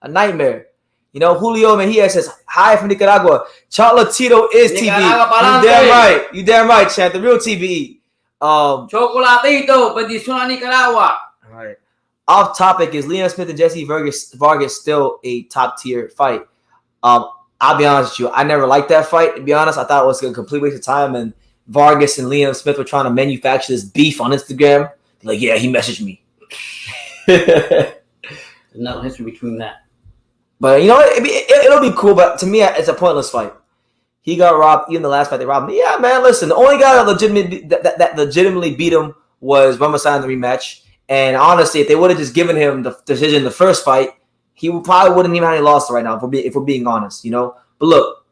a nightmare. You know, Julio Mejia says, hi from Nicaragua. Chocolatito is TBE. You damn right, Chad. The real TBE. Chocolatito, bendición Nicaragua. All right. Off topic, is Liam Smith and Jesse Vargas still a top tier fight? I'll be honest with you. I never liked that fight. To be honest, I thought it was a complete waste of time. And Vargas and Liam Smith were trying to manufacture this beef on Instagram. They're like, yeah, he messaged me. There's no history between that. But, you know, it'll be cool. But to me, it's a pointless fight. He got robbed. Even the last fight, they robbed him. Yeah, man, listen. The only guy that legitimately beat him was Gonzalez in the rematch. And honestly, if they would have just given him the decision in the first fight, he probably wouldn't even have any loss right now, if we're being honest, you know? But look,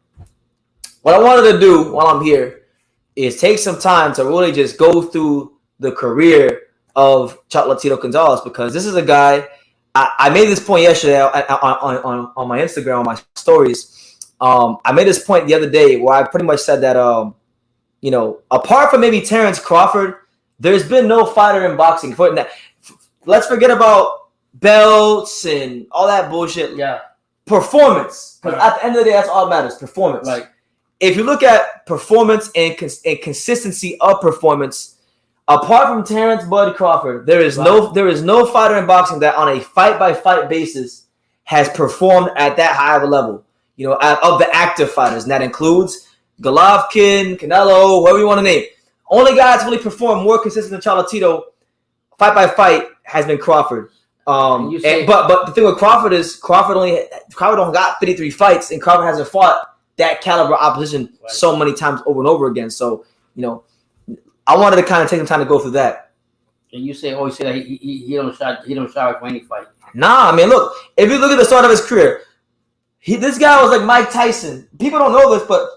what I wanted to do while I'm here is take some time to really just go through the career of Chocolatito Gonzalez, because this is a guy. I made this point yesterday on my Instagram, on my stories. I made this point the other day where I pretty much said that, you know, apart from maybe Terrence Crawford, there's been no fighter in boxing. Let's forget about belts and all that bullshit. Yeah. Performance. Because at the end of the day, that's all that matters. Performance. Like, if you look at performance and consistency of performance, apart from Terrence Bud Crawford, there is no fighter in boxing that on a fight-by-fight basis has performed at that high of a level. You know, of the active fighters. And that includes Golovkin, Canelo, whoever you want to name. Only guy that's really performed more consistent than Chocolatito fight-by-fight has been Crawford. But the thing with Crawford is Crawford only got 53 fights, and Crawford hasn't fought that caliber opposition so many times over and over again. So, you know, I wanted to kind of take some time to go through that. And you always say that he don't shy for any fight. Nah, I mean, look, if you look at the start of his career, this guy was like Mike Tyson. People don't know this, but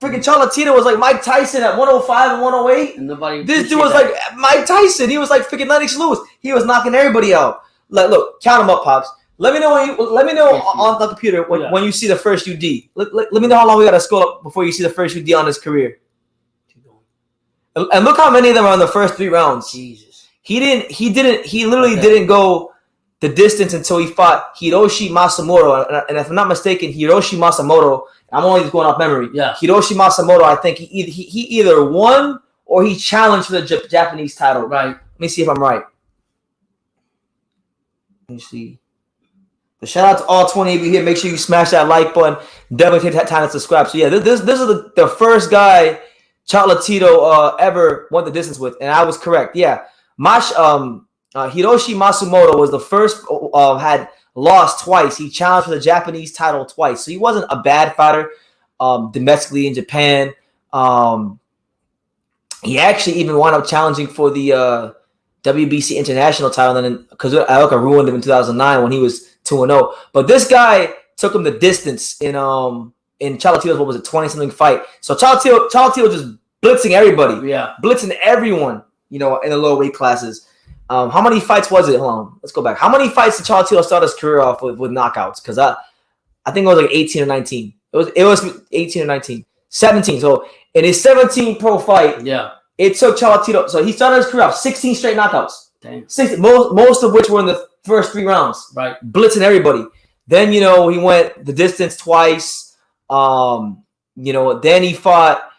freaking Chocolatito was like Mike Tyson at 105 and 108. And this dude was like Mike Tyson. He was like freaking Lennox Lewis. He was knocking everybody out. Like, look, count them up, Pops. Let me know on the computer when you see the first UD. Let me know how long we got to scroll up before you see the first UD on his career. And look how many of them are in the first 3 rounds. Jesus. He literally didn't go the distance until he fought Hiroshi Masamoto. And if I'm not mistaken, Hiroshi Masamoto, I'm only just going off memory. Yeah. Hiroshi Masamoto, I think he either won or he challenged for the Japanese title. Right. Let me see if I'm right. Let me see. But shout out to all 20 of you here. Make sure you smash that like button. Definitely take that time to subscribe. So yeah, this is the first guy Chocolatito ever won the distance with, and I was correct. Yeah, Hiroshi Matsumoto was the first had lost twice. He challenged for the Japanese title twice, so he wasn't a bad fighter domestically in Japan. He actually even wound up challenging for the WBC international title, and then because Aoka ruined him in 2009 when he was 2-0. But this guy took him the distance in Chocolatito's, what was it, 20-something fight. So Chocolatito just blitzing everybody. Yeah. Blitzing everyone, in the lower weight classes. How many fights was it? Hold on. Let's go back. How many fights did Chocolatito start his career off with knockouts? Because I think it was like 18 or 19. It was 18 or 19. 17. So in his 17 pro fight, it took Chocolatito. So he started his career off 16 straight knockouts. Damn. 16, most of which were in the first 3 rounds. Right. Blitzing everybody. Then, he went the distance twice. Then he fought,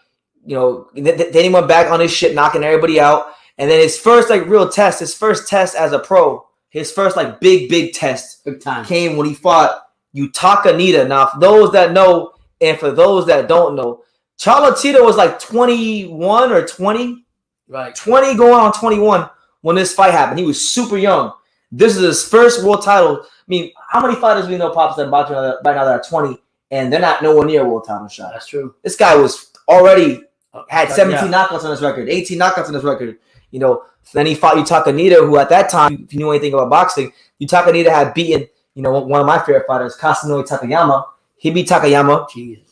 then he went back on his shit, knocking everybody out. And then his first real test, his first test as a pro, his first big test came when he fought Yutaka Nida. Now, for those that know and for those that don't know, Chocolatito was 21 or 20. Right. 20 going on 21 when this fight happened. He was super young. This is his first world title. I mean, how many fighters we know pops that boxing right now that are 20 and they're not nowhere near a world title shot? That's true. This guy was already had 17 knockouts on his record, 18 knockouts on his record. Then he fought Yutaka Nida, who at that time, if you knew anything about boxing, Yutaka Nida had beaten, one of my favorite fighters, Kasunori Takayama. He beat Takayama. Jesus.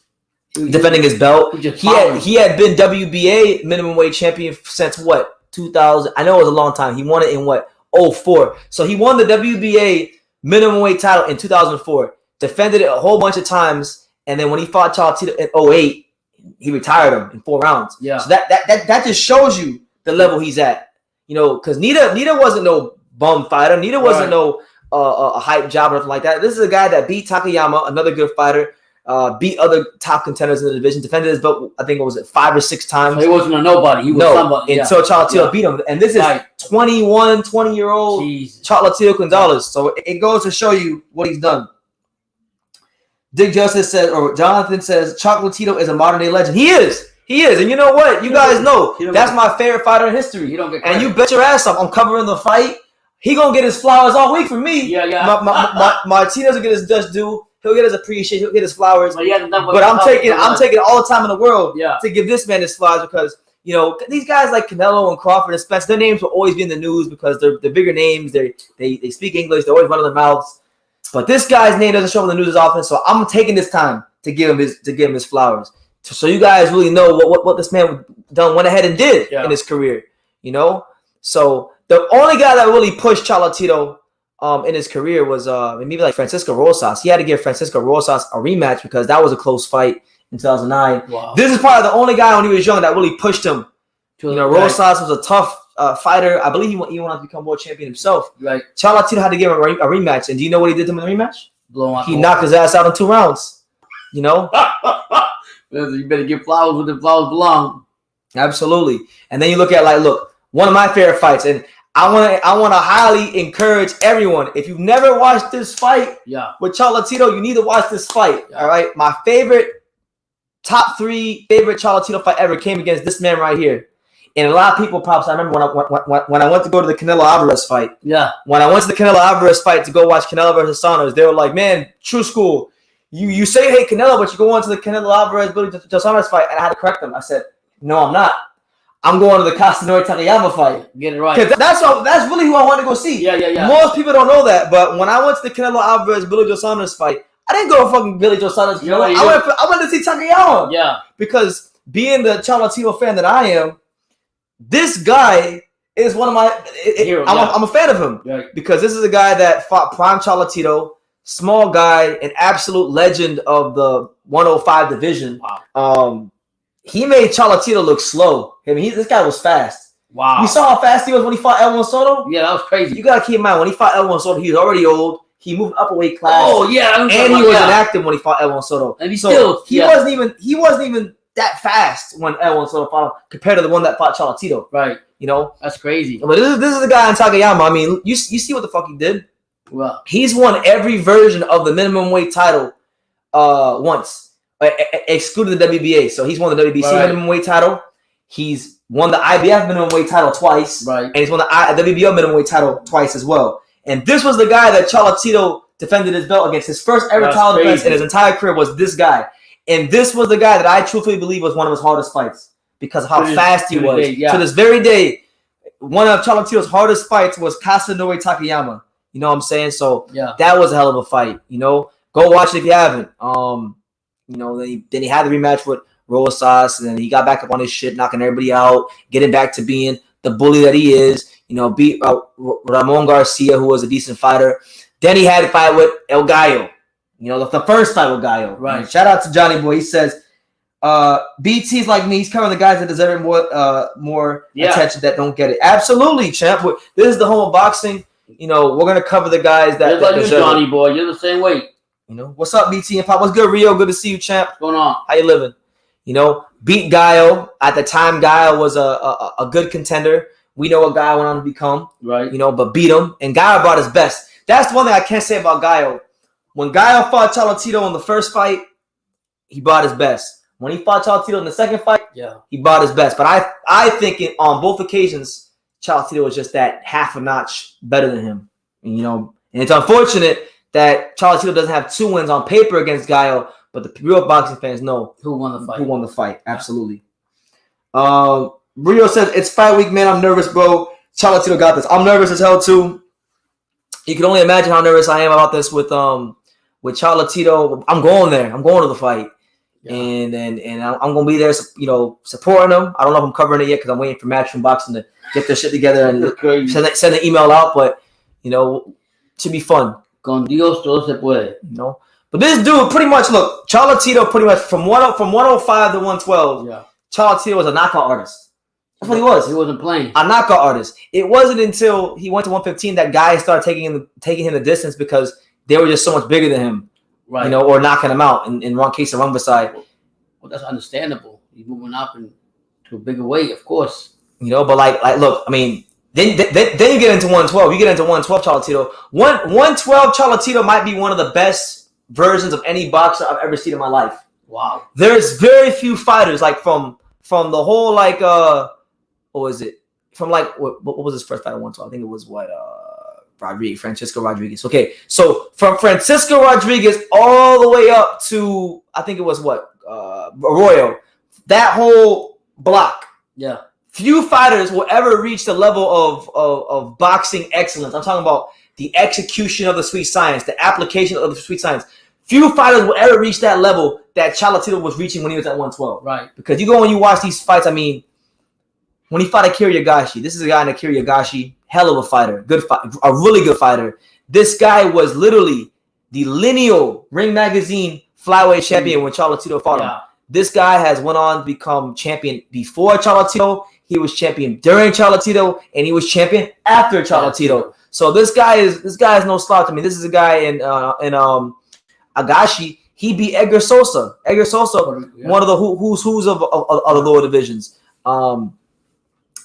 Defending his belt. He had been WBA minimum weight champion since what? 2000. I know it was a long time. He won it in what? 04. So he won the WBA minimum weight title in 2004. Defended it a whole bunch of times, and then when he fought Chocolatito in 08, he retired him in 4 rounds. Yeah. So that just shows you the level he's at. Because Nida wasn't no bum fighter. Nida wasn't no a hype job or nothing like that. This is a guy that beat Takayama, another good fighter. Beat other top contenders in the division, defended his belt, I think, 5 or 6 times. So he wasn't a nobody. He was somebody. Until Chocolatito beat him. And this is 20-year-old Chocolatito Gonzalez. So it goes to show you what he's done. Dick Justice says, or Jonathan says, Chocolatito is a modern-day legend. He is. And you know what? You guys know. That's my favorite fighter in history. And you bet your ass off. I'm covering the fight. He going to get his flowers all week from me. Yeah. Martinez will get his just due. He'll get his appreciation. He'll get his flowers. But I'm taking all the time in the world to give this man his flowers because these guys like Canelo and Crawford and Spence, their names will always be in the news because they're bigger names. They speak English. They always run their mouths. But this guy's name doesn't show up in the news as often. So I'm taking this time to give him his flowers. So you guys really know what this man went ahead and did in his career. So the only guy that really pushed Chocolatito in his career was maybe like Francisco Rosas. He had to give Francisco Rosas a rematch because that was a close fight in 2009. Wow. This is probably the only guy when he was young that really pushed him. Rosas was a tough fighter. I believe he went on to become world champion himself. Right. Chocolatito had to give him a rematch. And do you know what he did to him in the rematch? He knocked his ass out in 2 rounds. You better give flowers where the flowers belong. Absolutely. And then you look at one of my favorite fights, and I want to highly encourage everyone. If you've never watched this fight with Chocolatito, you need to watch this fight. All right, my top 3 favorite Chocolatito fight ever came against this man right here. And a lot of people I remember when I went to go to the Canelo Alvarez fight. Yeah. When I went to the Canelo Alvarez fight to go watch Canelo versus Saunders, they were like, "Man, true school. You say you hate Canelo, but you go on to the Canelo Alvarez Billy Joe Saunders fight." And I had to correct them. I said, "No, I'm not. I'm going to the Kasunori Takayama fight." Get it right. That's really who I want to go see. Yeah. Most people don't know that, but when I went to the Canelo Alvarez Billy Joe Saunders fight, I didn't go to fucking Billy Joe Saunders. I went to see Takayama. Yeah. Because being the Chocolatito fan that I am, this guy is one of my heroes. I'm a fan of him because this is a guy that fought prime Chocolatito, small guy, an absolute legend of the 105 division. Wow. He made Chocolatito look slow. I mean, this guy was fast. Wow. You saw how fast he was when he fought El Soto? Yeah, that was crazy. You got to keep in mind, when he fought El Soto, he was already old. He moved up a weight class. Oh, yeah. And he was inactive when he fought El Soto. And he wasn't even that fast when El Soto fought him compared to the one that fought Chocolatito. Right. That's crazy. But this is the guy in Takayama. I mean, you see what the fuck he did? Well, he's won every version of the minimum weight title once, excluding the WBA. So he's won the WBC minimum weight title. He's won the IBF minimum weight title twice, and he's won the WBO minimum weight title twice as well. And this was the guy that Chocolatito defended his belt against. His first ever title defense in his entire career was this guy. And this was the guy that I truthfully believe was one of his hardest fights because of how fast he was. To this very day, one of Chocolatito's hardest fights was Kasanori Takayama. You know what I'm saying? So that was a hell of a fight. You know, go watch it if you haven't. You know, then he had the rematch with Rosas, and then he got back up on his shit, knocking everybody out, getting back to being the bully that he is. You know, beat Roman Garcia, who was a decent fighter. Then he had a fight with El Gallo. You know, the first fight with Gallo. Right. And shout out to Johnny Boy. He says, BT's like me. He's covering the guys that deserve more attention that don't get it. Absolutely, champ. This is the home of boxing. You know, we're gonna cover the guys that deserve Johnny Boy. You're the same weight. You know, what's up, BT and Pop? What's good, Rio? Good to see you, champ. What's going on? How you living? You know, beat Gallo. At the time, Gallo was a good contender. We know what Gallo went on to become. Right. You know, but beat him. And Gallo brought his best. That's one thing I can't say about Gallo. When Gallo fought Chocolatito in the first fight, he brought his best. When he fought Chocolatito in the second fight, he brought his best. But I think on both occasions, Chocolatito was just that half a notch better than him. And, you know, and it's unfortunate that Chocolatito doesn't have 2 wins on paper against Gallo, but the real boxing fans know who won the fight. Who won the fight? Absolutely. Rio says it's fight week, man. I'm nervous, bro. Chocolatito got this. I'm nervous as hell too. You can only imagine how nervous I am about this with Chocolatito. I'm going there. I'm going to the fight, and I'm going to be there, you know, supporting them. I don't know if I'm covering it yet because I'm waiting for Matchroom Boxing to get their shit together and send an email out. But you know, it should be fun. Con Dios todo se puede. You know, but this dude pretty much Chocolatito pretty much from 105 to 112. Yeah. Chocolatito was a knockout artist. That's what he was. He wasn't playing. A knockout artist. It wasn't until he went to 115 that guys started taking him the distance because they were just so much bigger than him. Right. You know, or knocking him out in wrong case of Rumberside. Well, that's understandable. He's moving up to a bigger weight, of course. You know, but like look, I mean, then you get into 112. You get into 112 Chocolatito. 112 Chocolatito might be one of the best versions of any boxer I've ever seen in my life. Wow. There's very few fighters like from the whole like what was it? From like what was his first fight at 112? I think it was Francisco Rodriguez. Okay, so from Francisco Rodriguez all the way up to I think it was Arroyo. That whole block. Yeah. Few fighters will ever reach the level of boxing excellence. I'm talking about the execution of the sweet science, the application of the sweet science. Few fighters will ever reach that level that Chocolatito was reaching when he was at 112. Right. Because you go and you watch these fights, I mean, when he fought Akira Yagashi, this is a guy in Akira Yagashi, hell of a fighter, good fight, a really good fighter. This guy was literally the lineal Ring Magazine flyweight champion when Chocolatito fought him. This guy has went on to become champion before Chocolatito. He was champion during Chocolatito, and he was champion after Chocolatito. So this guy is no slouch. I mean, this is a guy in Agashi. He beat Edgar Sosa. Edgar Sosa, one of the who's of the lower divisions.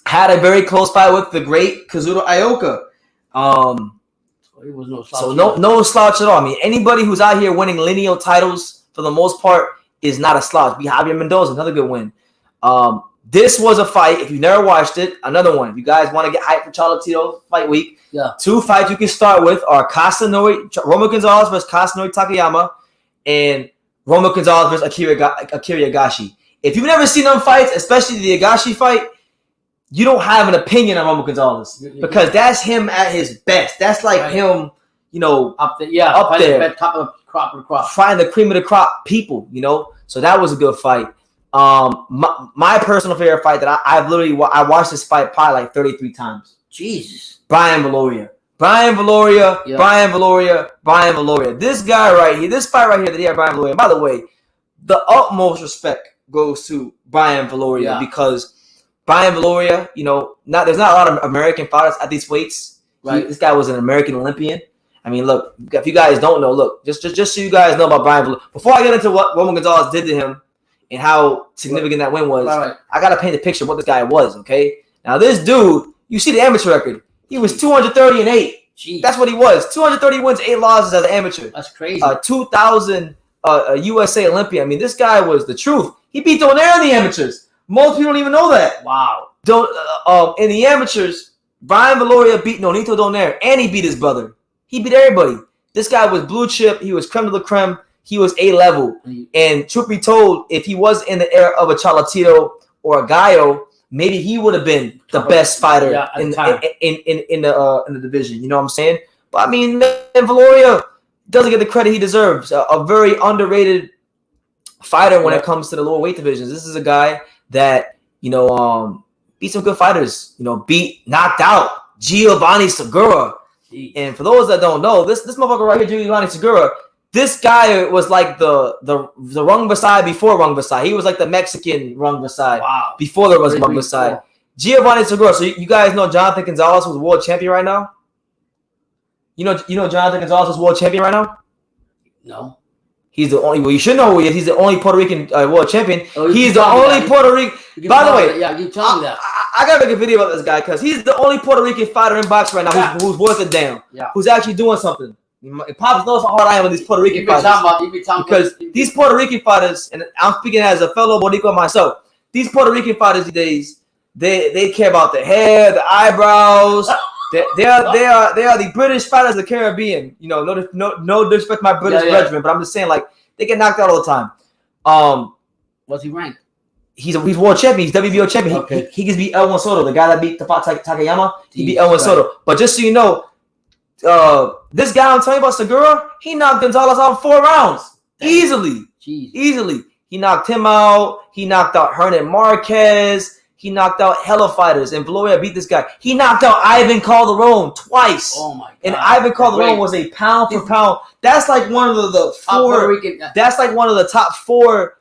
Had a very close fight with the great Kazuto Ioka. He was no slouch. So no slouch at all. I mean, anybody who's out here winning lineal titles for the most part is not a slouch. Beat Javier Mendoza, another good win. This was a fight. If you never watched it, another one. If you guys want to get hyped for Chocolatito fight week, 2 fights you can start with are Roman Gonzalez versus Kasanori Takayama, and Roman Gonzalez versus Akira Yagashi. If you've never seen them fights, especially the Yagashi fight, you don't have an opinion on Roman Gonzalez because that's him at his best. That's like him, you know, up there, top of the crop, trying the cream of the crop people, you know. So that was a good fight. My personal favorite fight that I watched this fight probably like 33 times. Jesus. Brian Valoria. This guy right here, this fight right here that he had Brian Valoria. By the way, the utmost respect goes to Brian Valoria because Brian Valoria, you know, there's not a lot of American fighters at these weights. Right. This guy was an American Olympian. I mean, look, if you guys don't know, look, just so you guys know about Brian Valoria. Before I get into what Roman Gonzalez did to him and how significant that win was, I got to paint a picture of what this guy was, okay? Now, this dude, you see the amateur record. He was 230-8. Jeez. That's what he was. 230 wins, 8 losses as an amateur. That's crazy. 2000 USA Olympian. I mean, this guy was the truth. He beat Donaire in the amateurs. Most people don't even know that. Wow. In the amateurs, Brian Viloria beat Nonito Donaire, and he beat his brother. He beat everybody. This guy was blue chip. He was creme de la creme. He was A-level. And truth be told, if he was in the era of a Chocolatito or a Gallo, maybe he would have been the best fighter in the division. You know what I'm saying? But I mean, Viloria doesn't get the credit he deserves. A very underrated fighter when it comes to the lower weight divisions. This is a guy that, beat some good fighters. Knocked out Giovanni Segura. Jeez. And for those that don't know, this motherfucker right here, Giovanni Segura, this guy was like the Rung Basai before Rung Basai. He was like the Mexican Rung Basai before there was Rung Basai. Giovanni Segura. So you guys know Jonathan Gonzalez was world champion right now? You know Jonathan Gonzalez is world champion right now? No. He's the only. Well, you should know who he is. He's the only Puerto Rican world champion. Oh, he's the only Puerto Rican. By the way, you tell me that. I gotta make a video about this guy because he's the only Puerto Rican fighter in boxing right now who's worth a damn. Yeah. Who's actually doing something. Pops knows how hard I am with these Puerto Rican fighters. Because these Puerto Rican fighters, and I'm speaking as a fellow Boricua myself, these Puerto Rican fighters these days, they care about the hair, the eyebrows. They are the British fighters of the Caribbean. No disrespect to my British brethren, but I'm just saying, like, they get knocked out all the time. What's he ranked? He's world champion. He's WBO champion. Okay. He can beat Elwin Soto, the guy that beat Takayama. He beat Elwin Soto. But just so you know, this guy I'm telling you about, Segura, he knocked Gonzalez out in 4 rounds. Easily. Jeez. Easily. He knocked him out. He knocked out Hernan Marquez. He knocked out hella fighters, and Viloria beat this guy. He knocked out Ivan Calderon twice. Oh my god! And Ivan Calderon was a pound for pound. That's like one of the 4. That's like one of the top 4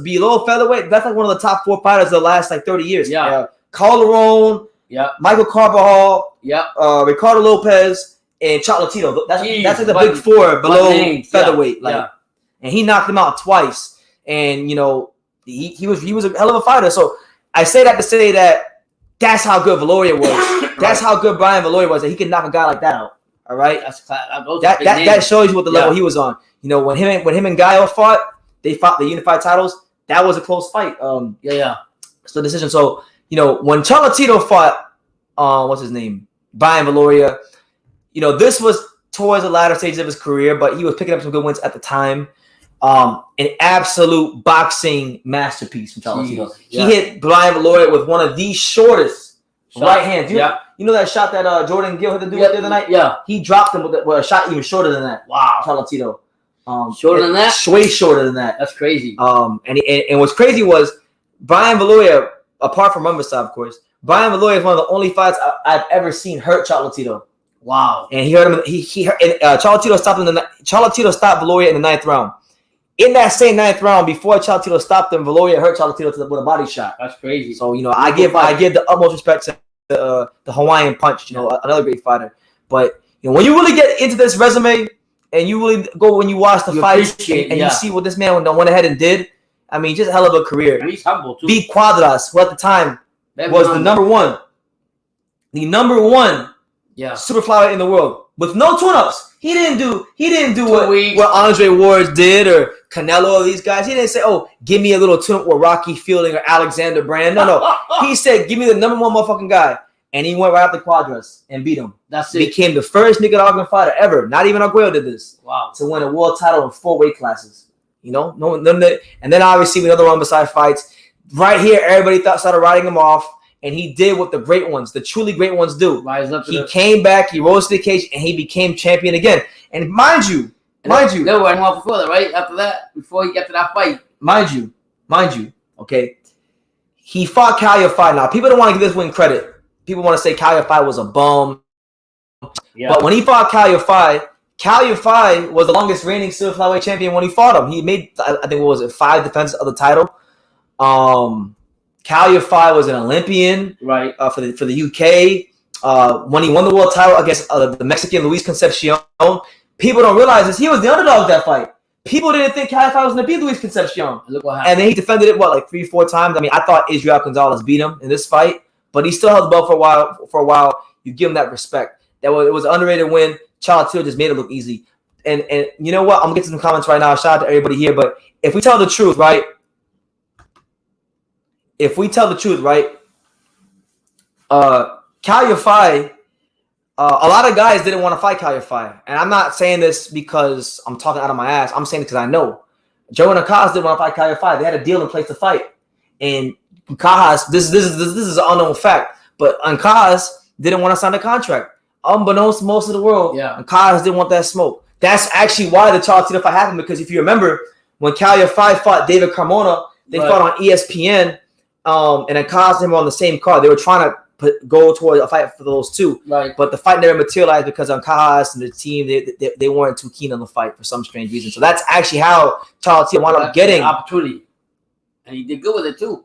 below featherweight. That's like one of the top 4 fighters of the last like 30 years. Yeah. Calderon. Yeah. Michael Carbajal. Yeah. Ricardo Lopez and Chocolatito. That's like the big 4 below featherweight. And he knocked him out twice. And he was a hell of a fighter. So I say that to say that that's how good Viloria was. That's how good Brian Viloria was, that he could knock a guy like that out. All right, that shows you what the level he was on. When him and Gallo fought, they fought the unified titles. That was a close fight. So decision. So when Chocolatito fought, what's his name, Brian Viloria, this was towards the latter stages of his career, but he was picking up some good wins at the time. An absolute boxing masterpiece from Chocolatito. He hit Brian Viloria with one of the shortest right hands. You know that shot that Jordan Gill had to do the other night? Yeah. He dropped him with a shot even shorter than that. Wow. Chocolatito. Shorter than that? Way shorter than that. That's crazy. And what's crazy was Brian Viloria, apart from Rumberside, of course, Brian Viloria is one of the only fights I've ever seen hurt Chocolatito. Wow. And he hurt him. Chocolatito stopped him. Chocolatito stopped Viloria in the 9th round. In that same 9th round, before Chocolatito stopped him, Viloria hurt Chocolatito with a body shot. That's crazy. So I give the utmost respect to the Hawaiian Punch. Another great fighter. But when you really get into this resume and you really go when you watch the fights and you see what this man went ahead and did, I mean, just a hell of a career. And he's humble too. Beat Cuadras, who at the time was the number one super flyweight in the world with no tune-ups. He didn't do what Andre Ward did or Canelo or these guys. He didn't say, "Oh, give me a little tune-up with Rocky Fielding or Alexander Brand." No. He said, "Give me the number 1 motherfucking guy," and he went right after Cuadras and beat him. That's it. Became the first Nicaraguan fighter ever. Not even Arguello did this. Wow. To win a world title in 4 weight classes. And then obviously with other Rumberside fights, right here, everybody started writing him off. And he did what the great ones, the truly great ones do. He came back, he rose to the occasion, and he became champion again. And mind you. They were writing off before that, right? After that, before he got to that fight. Mind you, okay? He fought Calio Fight. Now, people don't want to give this win credit. People want to say Calio Fight was a bum. Yeah. But when he fought Calio Fight was the longest reigning super flyweight champion when he fought him. He made, I think, 5 defenses of the title. Calio Fight was an Olympian, right? For the UK. When he won the world title against the Mexican Luis Concepcion, people don't realize this. He was the underdog that fight. People didn't think Calio Fight was going to beat Luis Concepcion. Look what happened. And then he defended it, like 3-4 times. I mean, I thought Israel Gonzalez beat him in this fight, but he still held the belt for a while. You give him that respect. it was an underrated win. Chocolatito just made it look easy. And you know what? I'm gonna get to some comments right now. Shout out to everybody here. But if we tell the truth, right? Calify, a lot of guys didn't want to fight Calify. And I'm not saying this because I'm talking out of my ass. I'm saying it because I know. Joe and Cajas didn't want to fight Calify. They had a deal in place to fight. And Cajas, this is an unknown fact, but Cajas didn't want to sign a contract. Unbeknownst to most of the world, Cajas didn't want that smoke. That's actually why the Chocolatito fight happened, because if you remember, when Calify fought David Carmona, they fought on ESPN, and then Cajas and him were on the same card. They were trying to go towards a fight for those two, but the fight never materialized because Cajas and the team they weren't too keen on the fight for some strange reason. So that's actually how Chocolatito wound up getting an opportunity, and he did good with it too.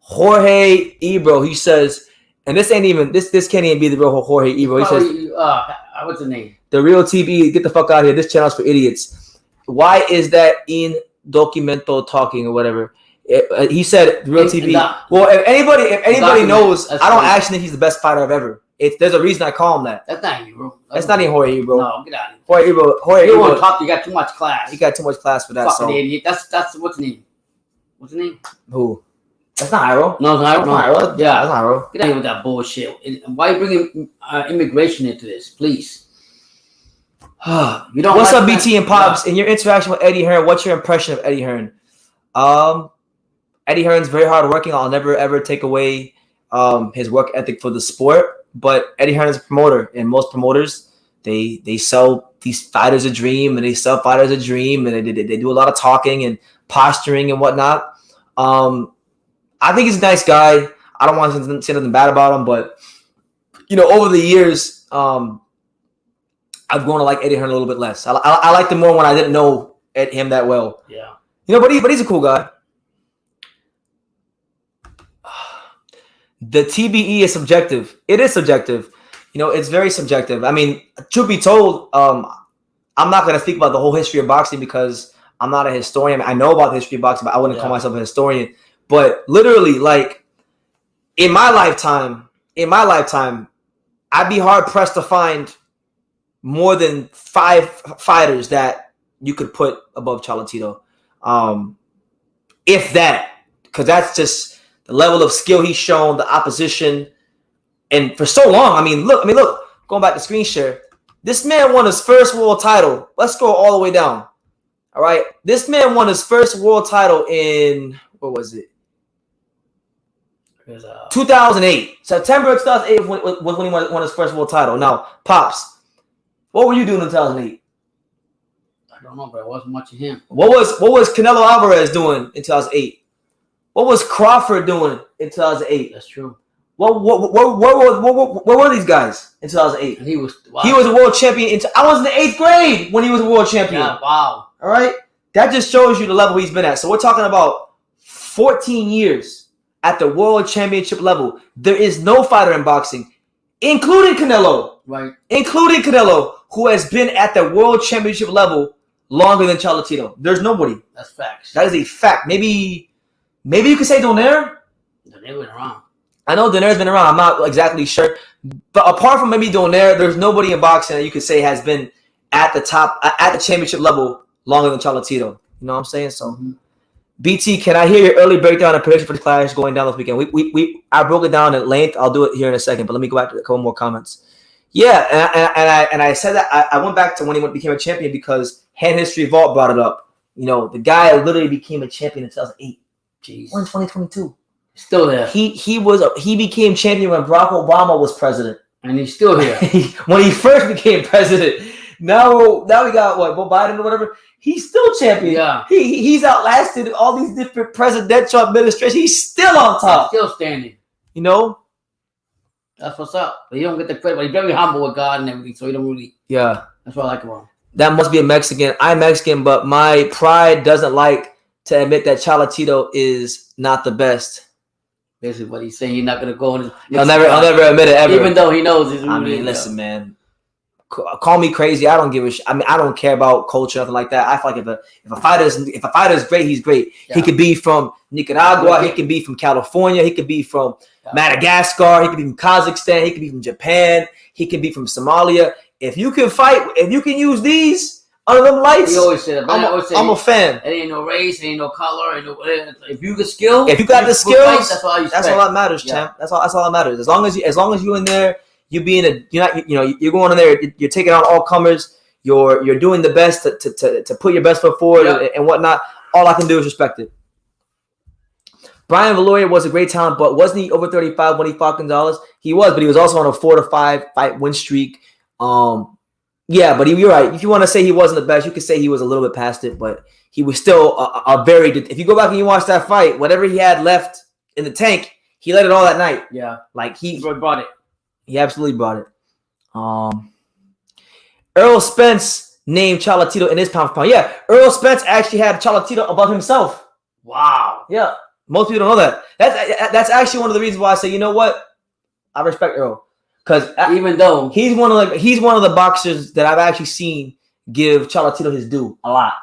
Jorge Ebro, he says, and this can't even be the real Jorge Ebro. He says, what's the name? The real TV, get the fuck out of here. This channel's for idiots. Why is that in documento talking or whatever? He said the real TV. Well, if anybody knows, I don't actually think he's the best fighter I've ever. There's a reason I call him that. That's not Ebro. That's not even Jorge Ebro. No, get out of here. Jorge Ebro. You got too much class. He got too much class for that. Fucking idiot. That's what's his name? What's his name? Who? That's not Iro. No, it's not Iro. Yeah, that's not Iro. Get out of here with that bullshit. Why are you bringing immigration into this, please? What's up, BT and Pops? In your interaction with Eddie Hearn, what's your impression of Eddie Hearn? Eddie Hearn's very hardworking. I'll never ever take away his work ethic for the sport. But Eddie Hearn is a promoter, and most promoters they sell these fighters a dream, and they sell fighters a dream, and they do a lot of talking and posturing and whatnot. I think he's a nice guy. I don't want to say nothing bad about him, but over the years, I've grown to like Eddie Hearn a little bit less. I liked him more when I didn't know him that well. Yeah. But he's a cool guy. The TBE is subjective. It is subjective. It's very subjective. I mean, truth be told, I'm not going to speak about the whole history of boxing because I'm not a historian. I know about the history of boxing, but I wouldn't call myself a historian. But literally, like, in my lifetime, I'd be hard pressed to find more than 5 fighters that you could put above Chocolatito. If that, because that's just the level of skill he's shown, the opposition, and for so long. I mean, look, going back to screen share, this man won his first world title. Let's go all the way down. All right, this man won his first world title in, what was it? 2008. September 2008 was when he won his first world title. Now, Pops, what were you doing in 2008? I don't know, but I wasn't much of him. What was Canelo Alvarez doing in 2008? What was Crawford doing in 2008? That's true. What were these guys in 2008? He was a world champion. I was in the 8th grade when he was a world champion. Yeah, wow. All right? That just shows you the level he's been at. So we're talking about 14 years at the world championship level. There is no fighter in boxing, including Canelo. Right. Including Canelo, who has been at the world championship level longer than Chocolatito. There's nobody. That's facts. That is a fact. Maybe you could say Donaire. Donaire went around. I know Donaire's been around. I'm not exactly sure. But apart from maybe Donaire, there's nobody in boxing that you could say has been at the top, at the championship level longer than Chocolatito. You know what I'm saying? So, BT, can I hear your early breakdown and prediction for the clash going down this weekend? I broke it down at length. I'll do it here in a second, but let me go back to a couple more comments. Yeah, and I said that I went back to when he became a champion because Hand History Vault brought it up. The guy literally became a champion in 2008. Jeez. We're in 2022. Still there. He became champion when Barack Obama was president. And he's still here. When he first became president. Now we got what, Joe Biden or whatever. He's still champion. Yeah. He's outlasted all these different presidential administrations. He's still on top. Still standing. That's what's up. But he don't get the credit, but he's very humble with God and everything, so he don't really. Yeah. That's what I like about him. That must be a Mexican. I'm Mexican, but my pride doesn't like to admit that Chocolatito is not the best. Basically, what he's saying, he's not gonna go in. I'll never admit it ever. Even though he knows. Listen, man. call me crazy. I don't give a shit. I mean, I don't care about culture, nothing like that. I feel like if a fighter is great, he's great. Yeah. He could be from Nicaragua. He could be from California. He could be from Madagascar. He could be from Kazakhstan. He could be from Japan. He could be from Somalia. If you can fight, if you can use these under them lights, he always said, I'm a fan. It ain't no race, it ain't no color. If you got skill, if you got the skills, that's all that matters, champ. That's all that matters. As long as you in there. You're going in there. You're taking on all comers. You're doing the best to put your best foot forward and whatnot. All I can do is respect it. Brian Valoria was a great talent, but wasn't he over 35 when he fought Gonzalez? He was, but he was also on a 4-5 fight win streak. Yeah, but you're right. If you want to say he wasn't the best, you could say he was a little bit past it, but he was still a very good. If you go back and you watch that fight, whatever he had left in the tank, he let it all that night. Yeah, like he brought it. He absolutely brought it. Earl Spence named Chocolatito in his pound for pound. Yeah, Earl Spence actually had Chocolatito above himself. Wow. Yeah, most people don't know that. That's actually one of the reasons why I say, you know what, I respect Earl, because even though he's one of the boxers that I've actually seen give Chocolatito his due a lot.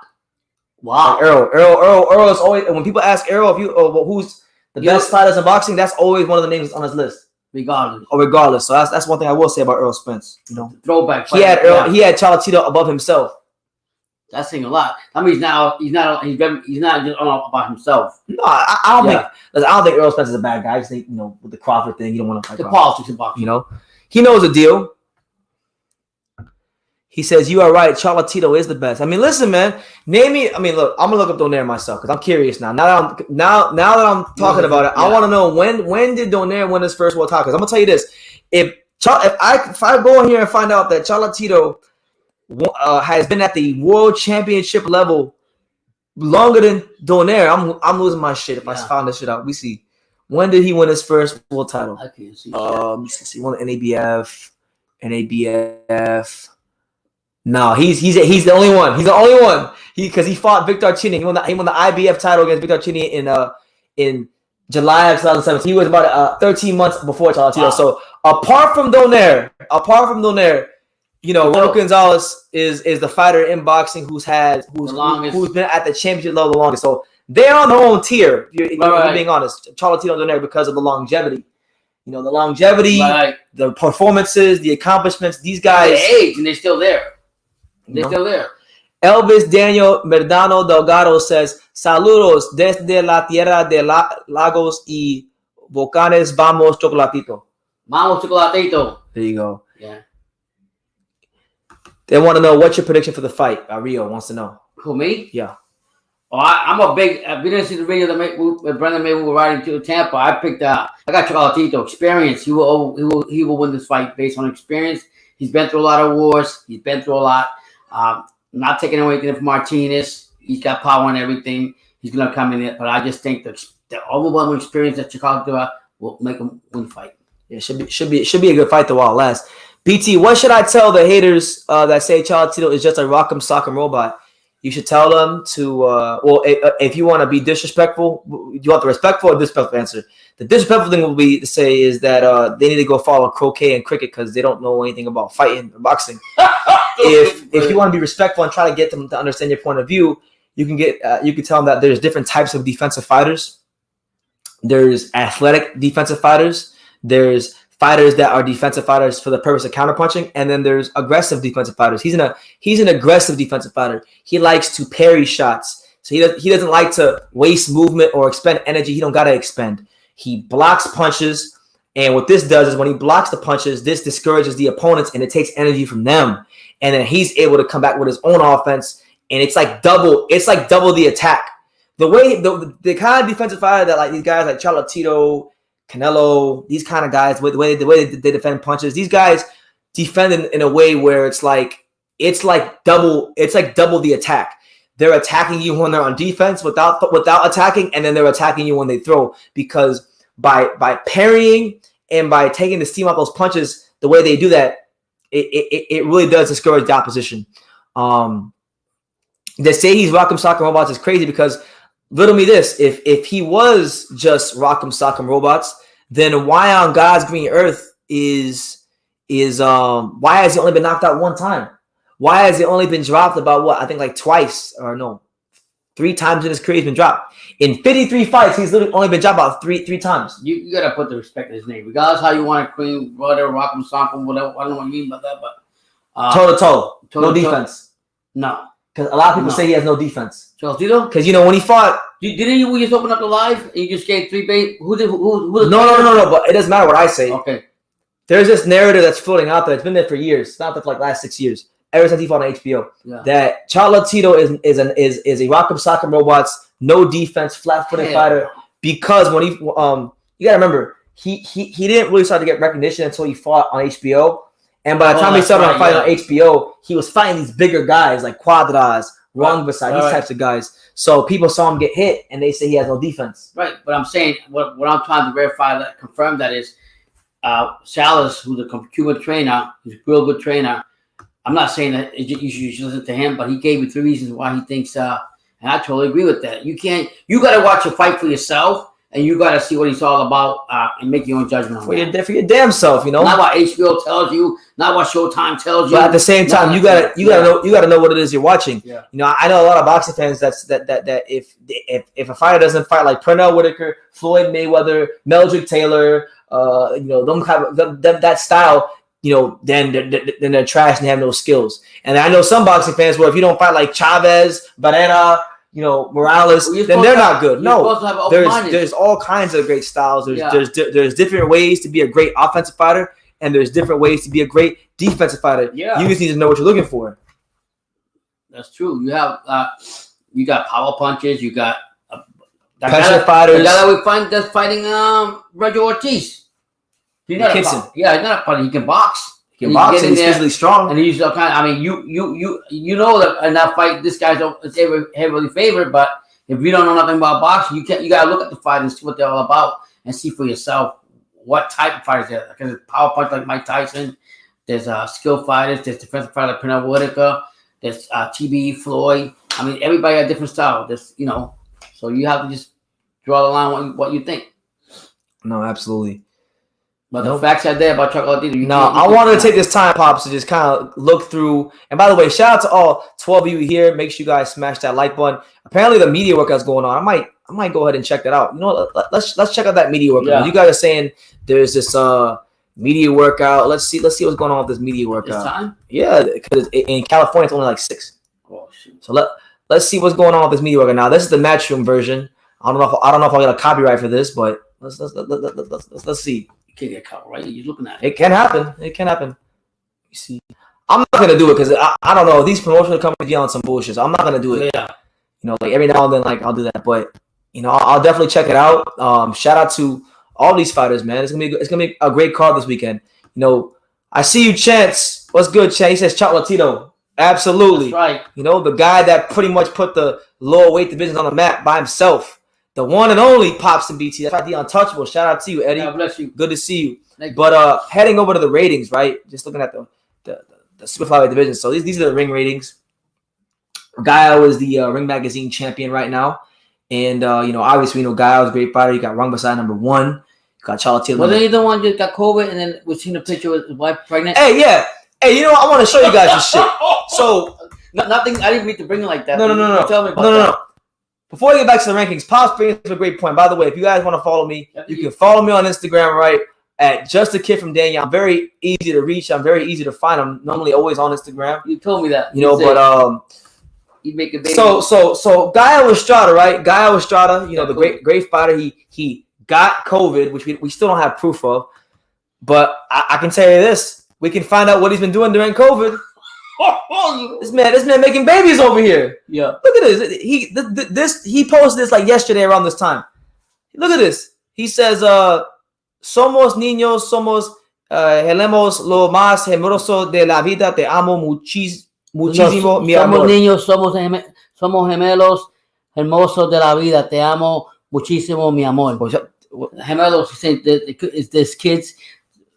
Wow. Like Earl is always, when people ask Earl who's the best fighters in boxing, that's always one of the names on his list. Regardless. So that's one thing I will say about Earl Spence. You know, throwback. He had Chocolatito above himself. That's saying a lot. I mean, he's not just about himself. No, I don't think Earl Spence is a bad guy. I just think, with the Crawford thing, you don't want to fight the politics of boxing. He knows the deal. He says, you are right. Chocolatito is the best. I mean, listen, man. Name me. I mean, look, I'm gonna look up Donaire myself because I'm curious now. Now that I'm talking about it, I want to know when did Donaire win his first world title? Because I'm gonna tell you this: if I go in here and find out that Chocolatito has been at the world championship level longer than Donaire, I'm losing my shit if I found this shit out. We see, when did he win his first world title? I can't see. He won the NABF. No, he's the only one. He's the only one. Because he fought Victor Cini. He won the IBF title against Victor Cini in July of 2017. He was about 13 months before Chocolatito. Wow. So apart from Donaire, Roman Gonzalez is the fighter in boxing who's been at the championship level the longest. So they're on their own tier. If you're being honest, Chocolatito and Donaire, because of the longevity. The longevity, the performances, the accomplishments. These guys, they age and they're still there. They're still there. Elvis Daniel Verdano Delgado says, saludos desde la tierra de lagos y volcanes. Vamos, Chocolatito. Vamos, Chocolatito. There you go. Yeah. They want to know, what's your prediction for the fight? Rio wants to know. Who, me? Yeah. Oh, I'm a big. We didn't see the video that Brendan made. We were riding to Tampa. I got Chocolatito. Experience. He will win this fight based on experience. He's been through a lot of wars. He's been through a lot. Not taking away anything from Martinez. He's got power and everything. He's gonna come in there, but I just think the overwhelming experience that Chocolatito will make him win the fight. Yeah, should be a good fight though while it lasts. BT, what should I tell the haters that say Chocolatito is just a rock'em sock'em robot? You should tell them to if you want to be disrespectful, you want the respectful or disrespectful answer. The disrespectful thing will be to say is that they need to go follow croquet and cricket because they don't know anything about fighting or boxing. If you want to be respectful and try to get them to understand your point of view, you can tell them that there's different types of defensive fighters. There's athletic defensive fighters. There's fighters that are defensive fighters for the purpose of counterpunching, and then there's aggressive defensive fighters. He's an aggressive defensive fighter. He likes to parry shots, so he doesn't like to waste movement or expend energy. He don't gotta expend. He blocks punches, and what this does is when he blocks the punches, this discourages the opponents, and it takes energy from them. And then he's able to come back with his own offense, and it's like double the attack. The way the kind of defensive fighter that like these guys like Chocolatito, Canelo, these kind of guys, the way they defend punches, these guys defend in a way where it's like double the attack. They're attacking you when they're on defense without attacking, and then they're attacking you when they throw, because by parrying and by taking the steam off those punches, the way they do that, it really does discourage the opposition. They say he's rock'em sock'em robots is crazy because riddle me this: if he was just rock'em sock'em robots, then why on God's green earth is is why has he only been knocked out one time? Why has he only been dropped about what? I think like twice or no, 3 times in his career he's been dropped. In 53 fights, he's literally only been dropped about three times. You gotta put the respect in his name, regardless how you want to cream, whatever, rock him, stomp him, whatever. I don't know what you mean by that, but toe, no defense. No, because a lot of people say he has no defense. Chocolatito? Because when he fought, didn't you just open up the live and you just gave 3 bait? Who? No. But it doesn't matter what I say. Okay. There's this narrative that's floating out there. It's been there for years. It's not there for like last 6 years. Ever since he fought on HBO, that Chocolatito is a rock'em sock'em robots, no defense, flat-footed fighter. Because when he you gotta remember he didn't really start to get recognition until he fought on HBO. And by the time he started fighting on HBO, he was fighting these bigger guys like Cuadras, Roman Gonzalez, these types of guys. So people saw him get hit, and they say he has no defense. Right, but I'm saying what I'm trying to verify that confirm that is Salas, who's a Cuban trainer, he's a real good trainer. I'm not saying that you should listen to him, but he gave me 3 reasons why he thinks, and I totally agree with that. You got to watch a fight for yourself, and you got to see what he's all about and make your own judgment on for your damn self, Not what HBO tells you, not what Showtime tells you. But at the same time, you gotta know what it is you're watching. Yeah. I know a lot of boxing fans that if a fighter doesn't fight like Pernell Whitaker, Floyd Mayweather, Meldrick Taylor, that style. Then they're trash and they have no skills. And I know some boxing fans where if you don't fight like Chavez, Barrera, Morales, then they're not good. No, there's all kinds of great styles. There's different ways to be a great offensive fighter, and there's different ways to be a great defensive fighter. Yeah. You just need to know what you're looking for. That's true. You have you got power punches. You got pressure fighters. The guy that we find that's fighting Roger Ortiz. He's not he's not a fighter. He can box. He can box and he's physically strong. And he's all kind of, I mean, you know that in that fight, this guy's heavily favored. But if you don't know nothing about boxing, you gotta look at the fight and see what they're all about and see for yourself what type of fighters there. Because there's power punch like Mike Tyson. There's skill fighters. There's defensive fighter like Pernell Whitaker. There's TB Floyd. I mean, everybody has different style. There's so you have to just draw the line what you think. No, absolutely. But the facts are there about Chocolatito. I wanted to take this time, Pops, to just kind of look through. And by the way, shout out to all 12 of you here. Make sure you guys smash that like button. Apparently, the media workout's going on. I might go ahead and check that out. Let's check out that media workout. Yeah. You guys are saying there's this media workout. Let's see what's going on with this media workout. This time? Yeah, because in California it's only like 6. Oh shoot. So let's see what's going on with this media workout. Now this is the Matchroom version. I don't know if I'll get a copyright for this, but let's see. Can't get caught, right? You're looking at it. It can happen. You see, I'm not gonna do it because I don't know. These promotional companies be on some bullshit. So I'm not gonna do it. Yeah. Like every now and then, like I'll do that. But I'll definitely check it out. Shout out to all these fighters, man. It's gonna be a great card this weekend. I see you, Chance. What's good, Chance? He says Chocolatito. Absolutely. That's right. The guy that pretty much put the lower weight divisions on the map by himself. The one and only Pops and BT. That's right, the untouchable. Shout out to you, Eddie. God bless you. Good to see you. But heading over to the ratings, right? Just looking at the super flyweight division. So these are the ring ratings. Gaio is the Ring Magazine champion right now, and obviously we know Gaio is a great fighter. You got Roman Gonzalez number 1. You got Chocolatito. Wasn't he the one that got COVID and then we seen a picture with his wife pregnant? Hey, yeah. Hey, I want to show you guys this shit. So nothing. I didn't mean to bring it like that. No. Tell me about that. No. Before we get back to the rankings, Pops brings up a great point. By the way, if you guys want to follow me, you can follow me on Instagram, right, at Just a Kid from Daniel. I'm very easy to reach. I'm very easy to find. I'm normally always on Instagram. You told me that. You make a baby. So Gaio Estrada, right? Gaio Estrada, the great fighter. He got COVID, which we still don't have proof of. But I can tell you this: we can find out what he's been doing during COVID. This man making babies over here. Yeah. Look at this. He posted this like yesterday around this time. Look at this. He says, "Somos niños, somos gelemos lo más hermoso de la vida. Te amo muchísimo, mi amor." Somos niños, somos gemelos hermosos de la vida. Te amo muchísimo, mi amor. Gemelos, is this kids.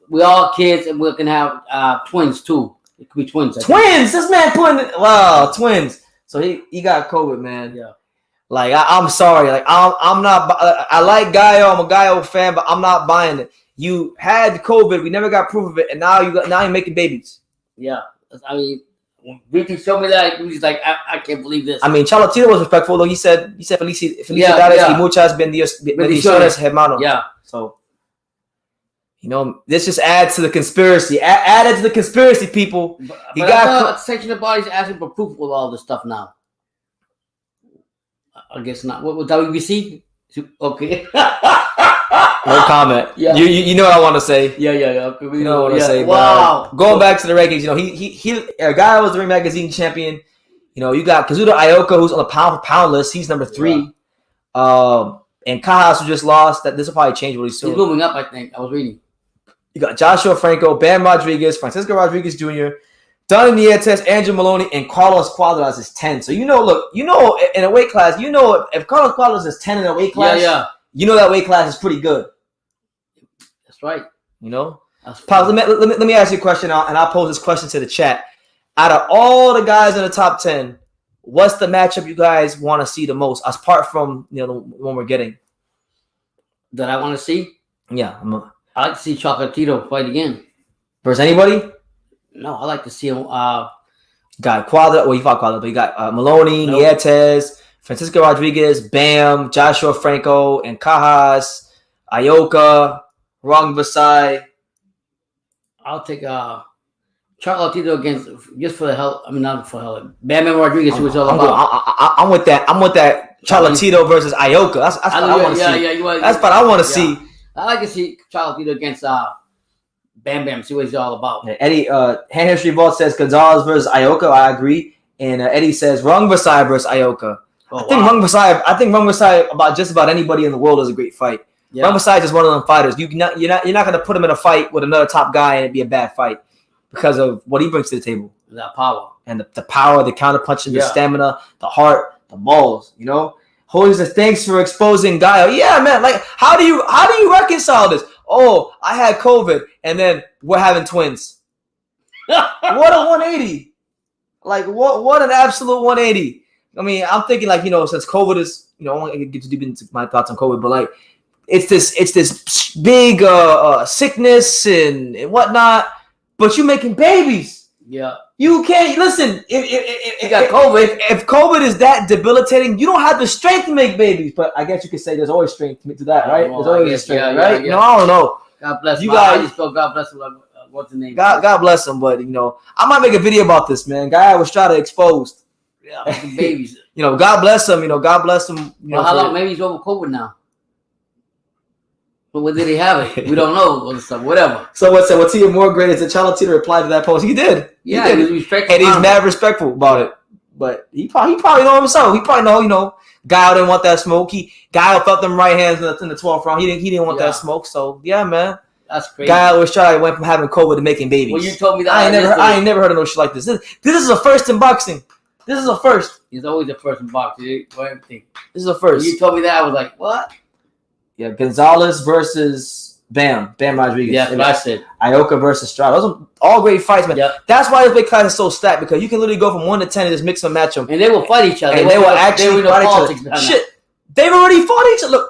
We all kids, and we can have twins too. It could be twins. Twins. This man twins. So he got COVID, man. Yeah. Like I'm sorry. Like I'm not. I like Gaio. I'm a Gaio fan, but I'm not buying it. You had COVID. We never got proof of it, and now you're making babies. Yeah, I mean, when Vicky showed me that, he was like, I can't believe this. I mean, Chocolatito was respectful though. He said felicidades y muchas bendiciones, hermano. Yeah. So, this just adds to the conspiracy. Added to the conspiracy, people. But I thought Section of the Body's asking for proof with all this stuff now. I guess not. What was WBC? Okay. No comment. Yeah. You know what I want to say. Yeah. Okay. You know what I want to say. Wow. But, going back to the rankings, he a guy was the Ring Magazine champion. You got Kazuto Ioka, who's on the pound list. He's number 3. Yeah. And Cajas, who just lost. This will probably change really soon. He's moving up, I think. I was reading. You got Joshua Franco, Bam Rodriguez, Francisco Rodriguez Jr., Donnie Nietes, Andrew Maloney, and Carlos Cuadras is 10. So in a weight class, if Carlos Cuadras is 10 in a weight class, that weight class is pretty good. That's right. Pause, let me ask you a question, and I'll pose this question to the chat. Out of all the guys in the top 10, what's the matchup you guys want to see the most, apart from the one we're getting? That I want to see? Yeah. I like to see Chocolatito fight again. Versus anybody? No, I like to see him. Got Quadra. Well, he fought Quadra, but you got Maloney, Nietes, Francisco Rodriguez, Bam, Joshua Franco, and Cajas, Ioka, Rong Vasai. I'll take Chocolatito against, just for the hell. I mean, not for hell. Bam and Rodriguez, who was all about. I'm with that. Chocolatito versus Ioka. That's what I want to see. That's what I want to see. I like to see Chocolatito against Bam Bam, see what he's all about. Yeah, Eddie, Hand History Vault says Gonzalez versus Ioka. I agree. And Eddie says Rong Vasai versus Ioka. I think Rong Vasai about just about anybody in the world is a great fight. Yeah. Rong Vasai is just one of them fighters. You're not going to put him in a fight with another top guy and it'd be a bad fight because of what he brings to the table. That power. And the power, the counter punching, the stamina, the heart, the balls, Julio says, thanks for exposing Guile. Yeah, man. Like, how do you reconcile this? Oh, I had COVID, and then we're having twins. What a 180! Like, what an absolute 180! I mean, I'm thinking since COVID is, I don't want to get too deep into my thoughts on COVID, but it's this big sickness and whatnot. But you're making babies. Yeah. You can't listen. If you got COVID, if COVID is that debilitating, you don't have the strength to make babies. But I guess you could say there's always strength to that, right? There's always strength, right? Yeah. No, I don't know. God bless you guys. I just felt God bless him. What's the name? God bless him. But I might make a video about this, man. Guy was trying to expose. Yeah, babies. God bless him. God bless him. Well, how long? Maybe he's over COVID now. But when did he have it? We don't know. Whatever. So what's even more great is that Chocolatito replied to that post. He did. He was respectful. And he's mad respectful about it. But he probably know himself. He probably know, Guile didn't want that smoke. Guile felt them right hands in the 12th round. He didn't want that smoke. So yeah, man. That's crazy. Guile went from having COVID to making babies. Well, you told me that. I ain't never heard of no shit like this. This is a first in boxing. This is a first. He's always a first in boxing for everything. This is a first. When you told me that, I was like, what? Yeah, Gonzalez versus Bam Rodriguez. Yeah, that's what I said. Ioka versus Strada. Those are all great fights, man. Yep. That's why this weight class is so stacked, because you can literally go from 1 to 10 and just mix and match them. And they will fight each other. And they will actually fight each other. Shit. They've already fought each other.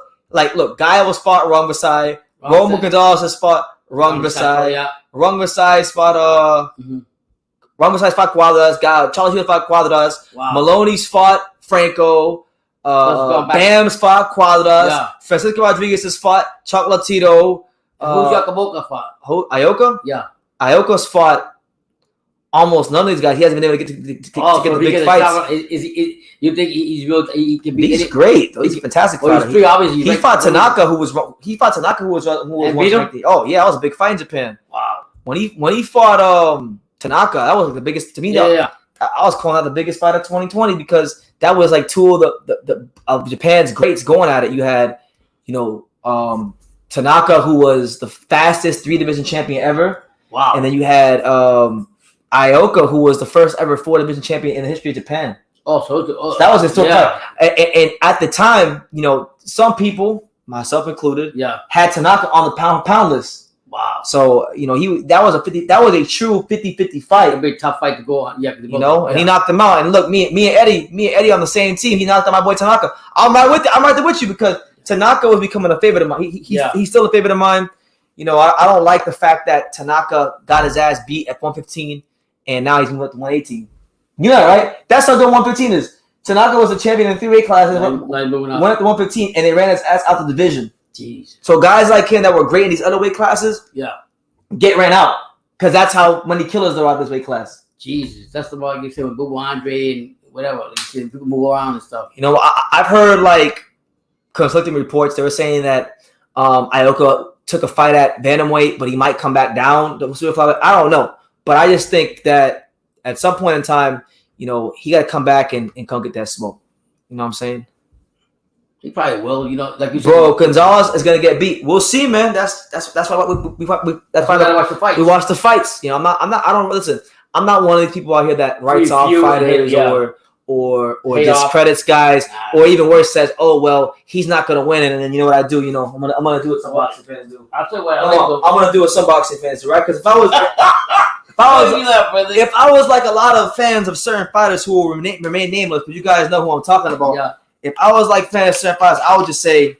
Look, Guile was fought Rong Vasai. Roman Gonzalez has fought Rong Vasai. Yeah. Rong Vasai's fought Rong Vasai's fought Cuadras. Chocolatito fought Cuadras. Wow. Maloney's fought Franco. Bam's fought Cuadras. Yeah. Francisco Rodriguez has fought Chocolatito. Who's Yacaboca fought? Ioka? Yeah. Ioka's fought almost none of these guys. He hasn't been able to get the big fights. You think he can be? He's great. He's a fantastic fighter. He fought Tanaka, who was one ranked. Oh yeah, that was a big fight in Japan. Wow. When he fought Tanaka, that was the biggest to me. Yeah. I was calling out the biggest fight of 2020 because that was like two of Japan's greats going at it. You had, Tanaka, who was the fastest 3-division champion ever. Wow. And then you had Ioka, who was the first ever 4-division champion in the history of Japan. Oh, so that was his fight. And at the time, some people, myself included, had Tanaka on the pound list. Wow. So, that was a true 50-50 fight. A big tough fight to go on. Yeah, and he knocked him out. And look, me and Eddie on the same team. He knocked out my boy Tanaka. I'm right there with you because Tanaka was becoming a favorite of mine. He's still a favorite of mine. you know, I don't like the fact that Tanaka got his ass beat at 115 and now he's moving up to 118. You know, right? That's how the 115 is. Tanaka was a champion in 3 weight classes, went up to 115, and they ran his ass out the division. Jeez. So guys like him that were great in these other weight classes, get ran out because that's how many killers there are in this weight class. Jesus, that's the one you say with Boo Andre and whatever. You see people move around and stuff. You know, I've heard like conflicting reports. They were saying that Ioka took a fight at bantamweight, but he might come back down. I don't know, but I just think that at some point in time, you know, he got to come back and come get that smoke. You know what I'm saying? He probably will. You know, like you said, bro, Gonzalez is gonna get beat. We'll see, man. That's why we gotta watch the fights. We watch the fights. You know, I don't listen. I'm not one of these people out here that writes off fighters or discredits guys, or even worse says, "Oh well, he's not gonna win." And then you know what I do? You know, I'm gonna do what some boxing fans do. I'll tell you what. I'm gonna do what some boxing fans do, right? Because if I was like a lot of fans of certain fighters who will remain nameless, but you guys know who I'm talking about. Yeah. If I was like fans of certain fighters, I would just say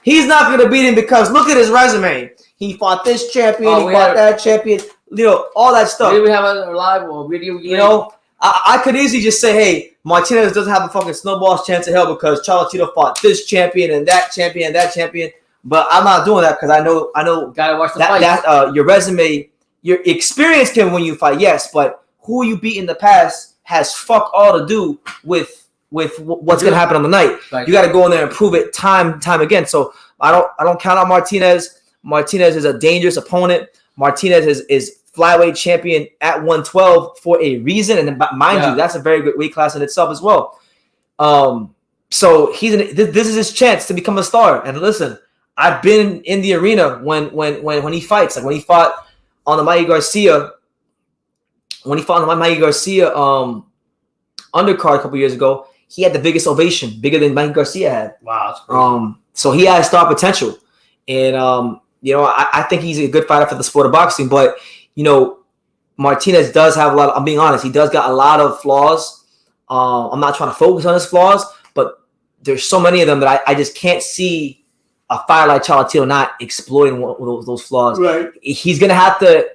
he's not going to beat him because look at his resume. He fought this champion, he fought that champion, you know, all that stuff. Did we have a live or video? You know, I could easily just say, hey, Martinez doesn't have a fucking snowball's chance of hell because Chocolatito fought this champion and that champion and that champion. But I'm not doing that because I know. Gotta watch the fight. Your resume, your experience can win you fight, yes, but who you beat in the past has fuck all to do with what's going to happen on the night. Right. You got to go in there and prove it time again. So I don't count out Martinez. Martinez is a dangerous opponent. Martinez is flyweight champion at 112 for a reason, and mind you, that's a very good weight class in itself as well. So this is his chance to become a star. And listen, I've been in the arena when he fights, like when he fought on the Mikey Garcia. When he fought on the Mikey Garcia undercard a couple years ago, he had the biggest ovation, bigger than Mikey Garcia had. Wow, that's crazy. So he has star potential, and you know, I think he's a good fighter for the sport of boxing. But you know, Martinez does have a lot. I'm being honest, he does got a lot of flaws. I'm not trying to focus on his flaws, but there's so many of them that I just can't see a fighter like Chocolatito not exploiting those flaws. Right. He's gonna have to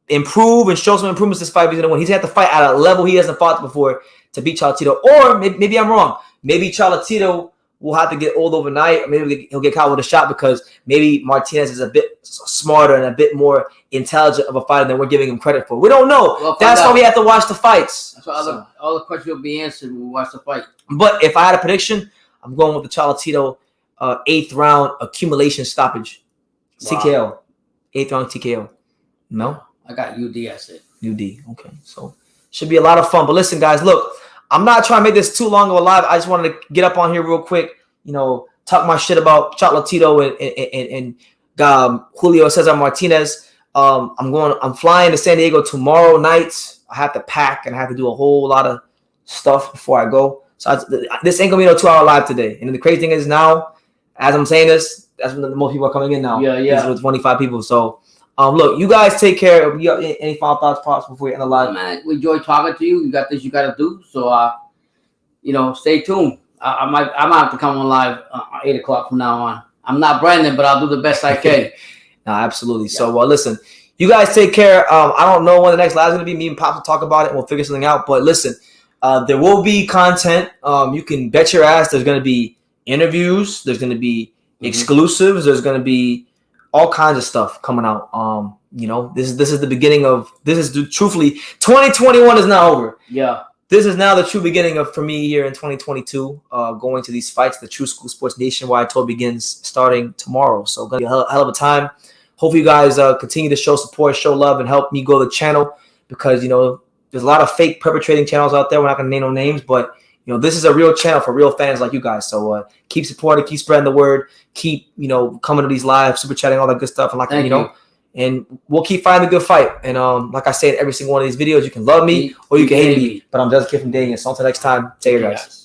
improve and show some improvements this fight. He's gonna win. He's gonna have to fight at a level he hasn't fought before to beat Chocolatito. Or maybe I'm wrong. Maybe Chocolatito will have to get old overnight. Or maybe he'll get caught with a shot because maybe Martinez is a bit smarter and a bit more intelligent of a fighter than we're giving him credit for. We don't know. That's why we have to watch the fights. That's why all the questions will be answered when we watch the fight. But if I had a prediction, I'm going with the Chocolatito 8th round accumulation stoppage. TKO. 8th round TKO. No? I got UD, I said. UD. Okay. So should be a lot of fun. But listen, guys, look, I'm not trying to make this too long of a live. I just wanted to get up on here real quick, you know, talk my shit about Chocolatito and Julio Cesar Martinez. I'm flying to San Diego tomorrow night. I have to pack and I have to do a whole lot of stuff before I go. So this ain't gonna be no 2-hour live today. And the crazy thing is now, as I'm saying this, that's when the most people are coming in now. Yeah. With 25 people. So look, you guys take care. You got any final thoughts, Pops, before we end the live? Man, we enjoy talking to you. You got this you got to do. So, you know, stay tuned. I might have to come on live 8 o'clock from now on. I'm not Brandon, but I'll do the best I can. No, absolutely. Yeah. So, listen, you guys take care. I don't know when the next live is going to be. Me and Pops will talk about it, and we'll figure something out. But listen, there will be content. You can bet your ass there's going to be interviews. There's going to be exclusives. There's going to be all kinds of stuff coming out. You know, this is the beginning of truthfully 2021 is now over. Yeah. This is now the true beginning of for me here in 2022. Going to these fights, the True School Sports Nationwide tour begins starting tomorrow. So gonna be a hell of a time. Hopefully you guys continue to show support, show love, and help me grow the channel because you know there's a lot of fake perpetrating channels out there. We're not gonna name no names, but you know, this is a real channel for real fans like you guys. So keep supporting, keep spreading the word, keep, you know, coming to these live, super chatting, all that good stuff. And like, you know, and we'll keep fighting the good fight. And like I say in every single one of these videos, you can love me or you can hate me. But I'm just Kid from Daniel. So until next time, take care, guys.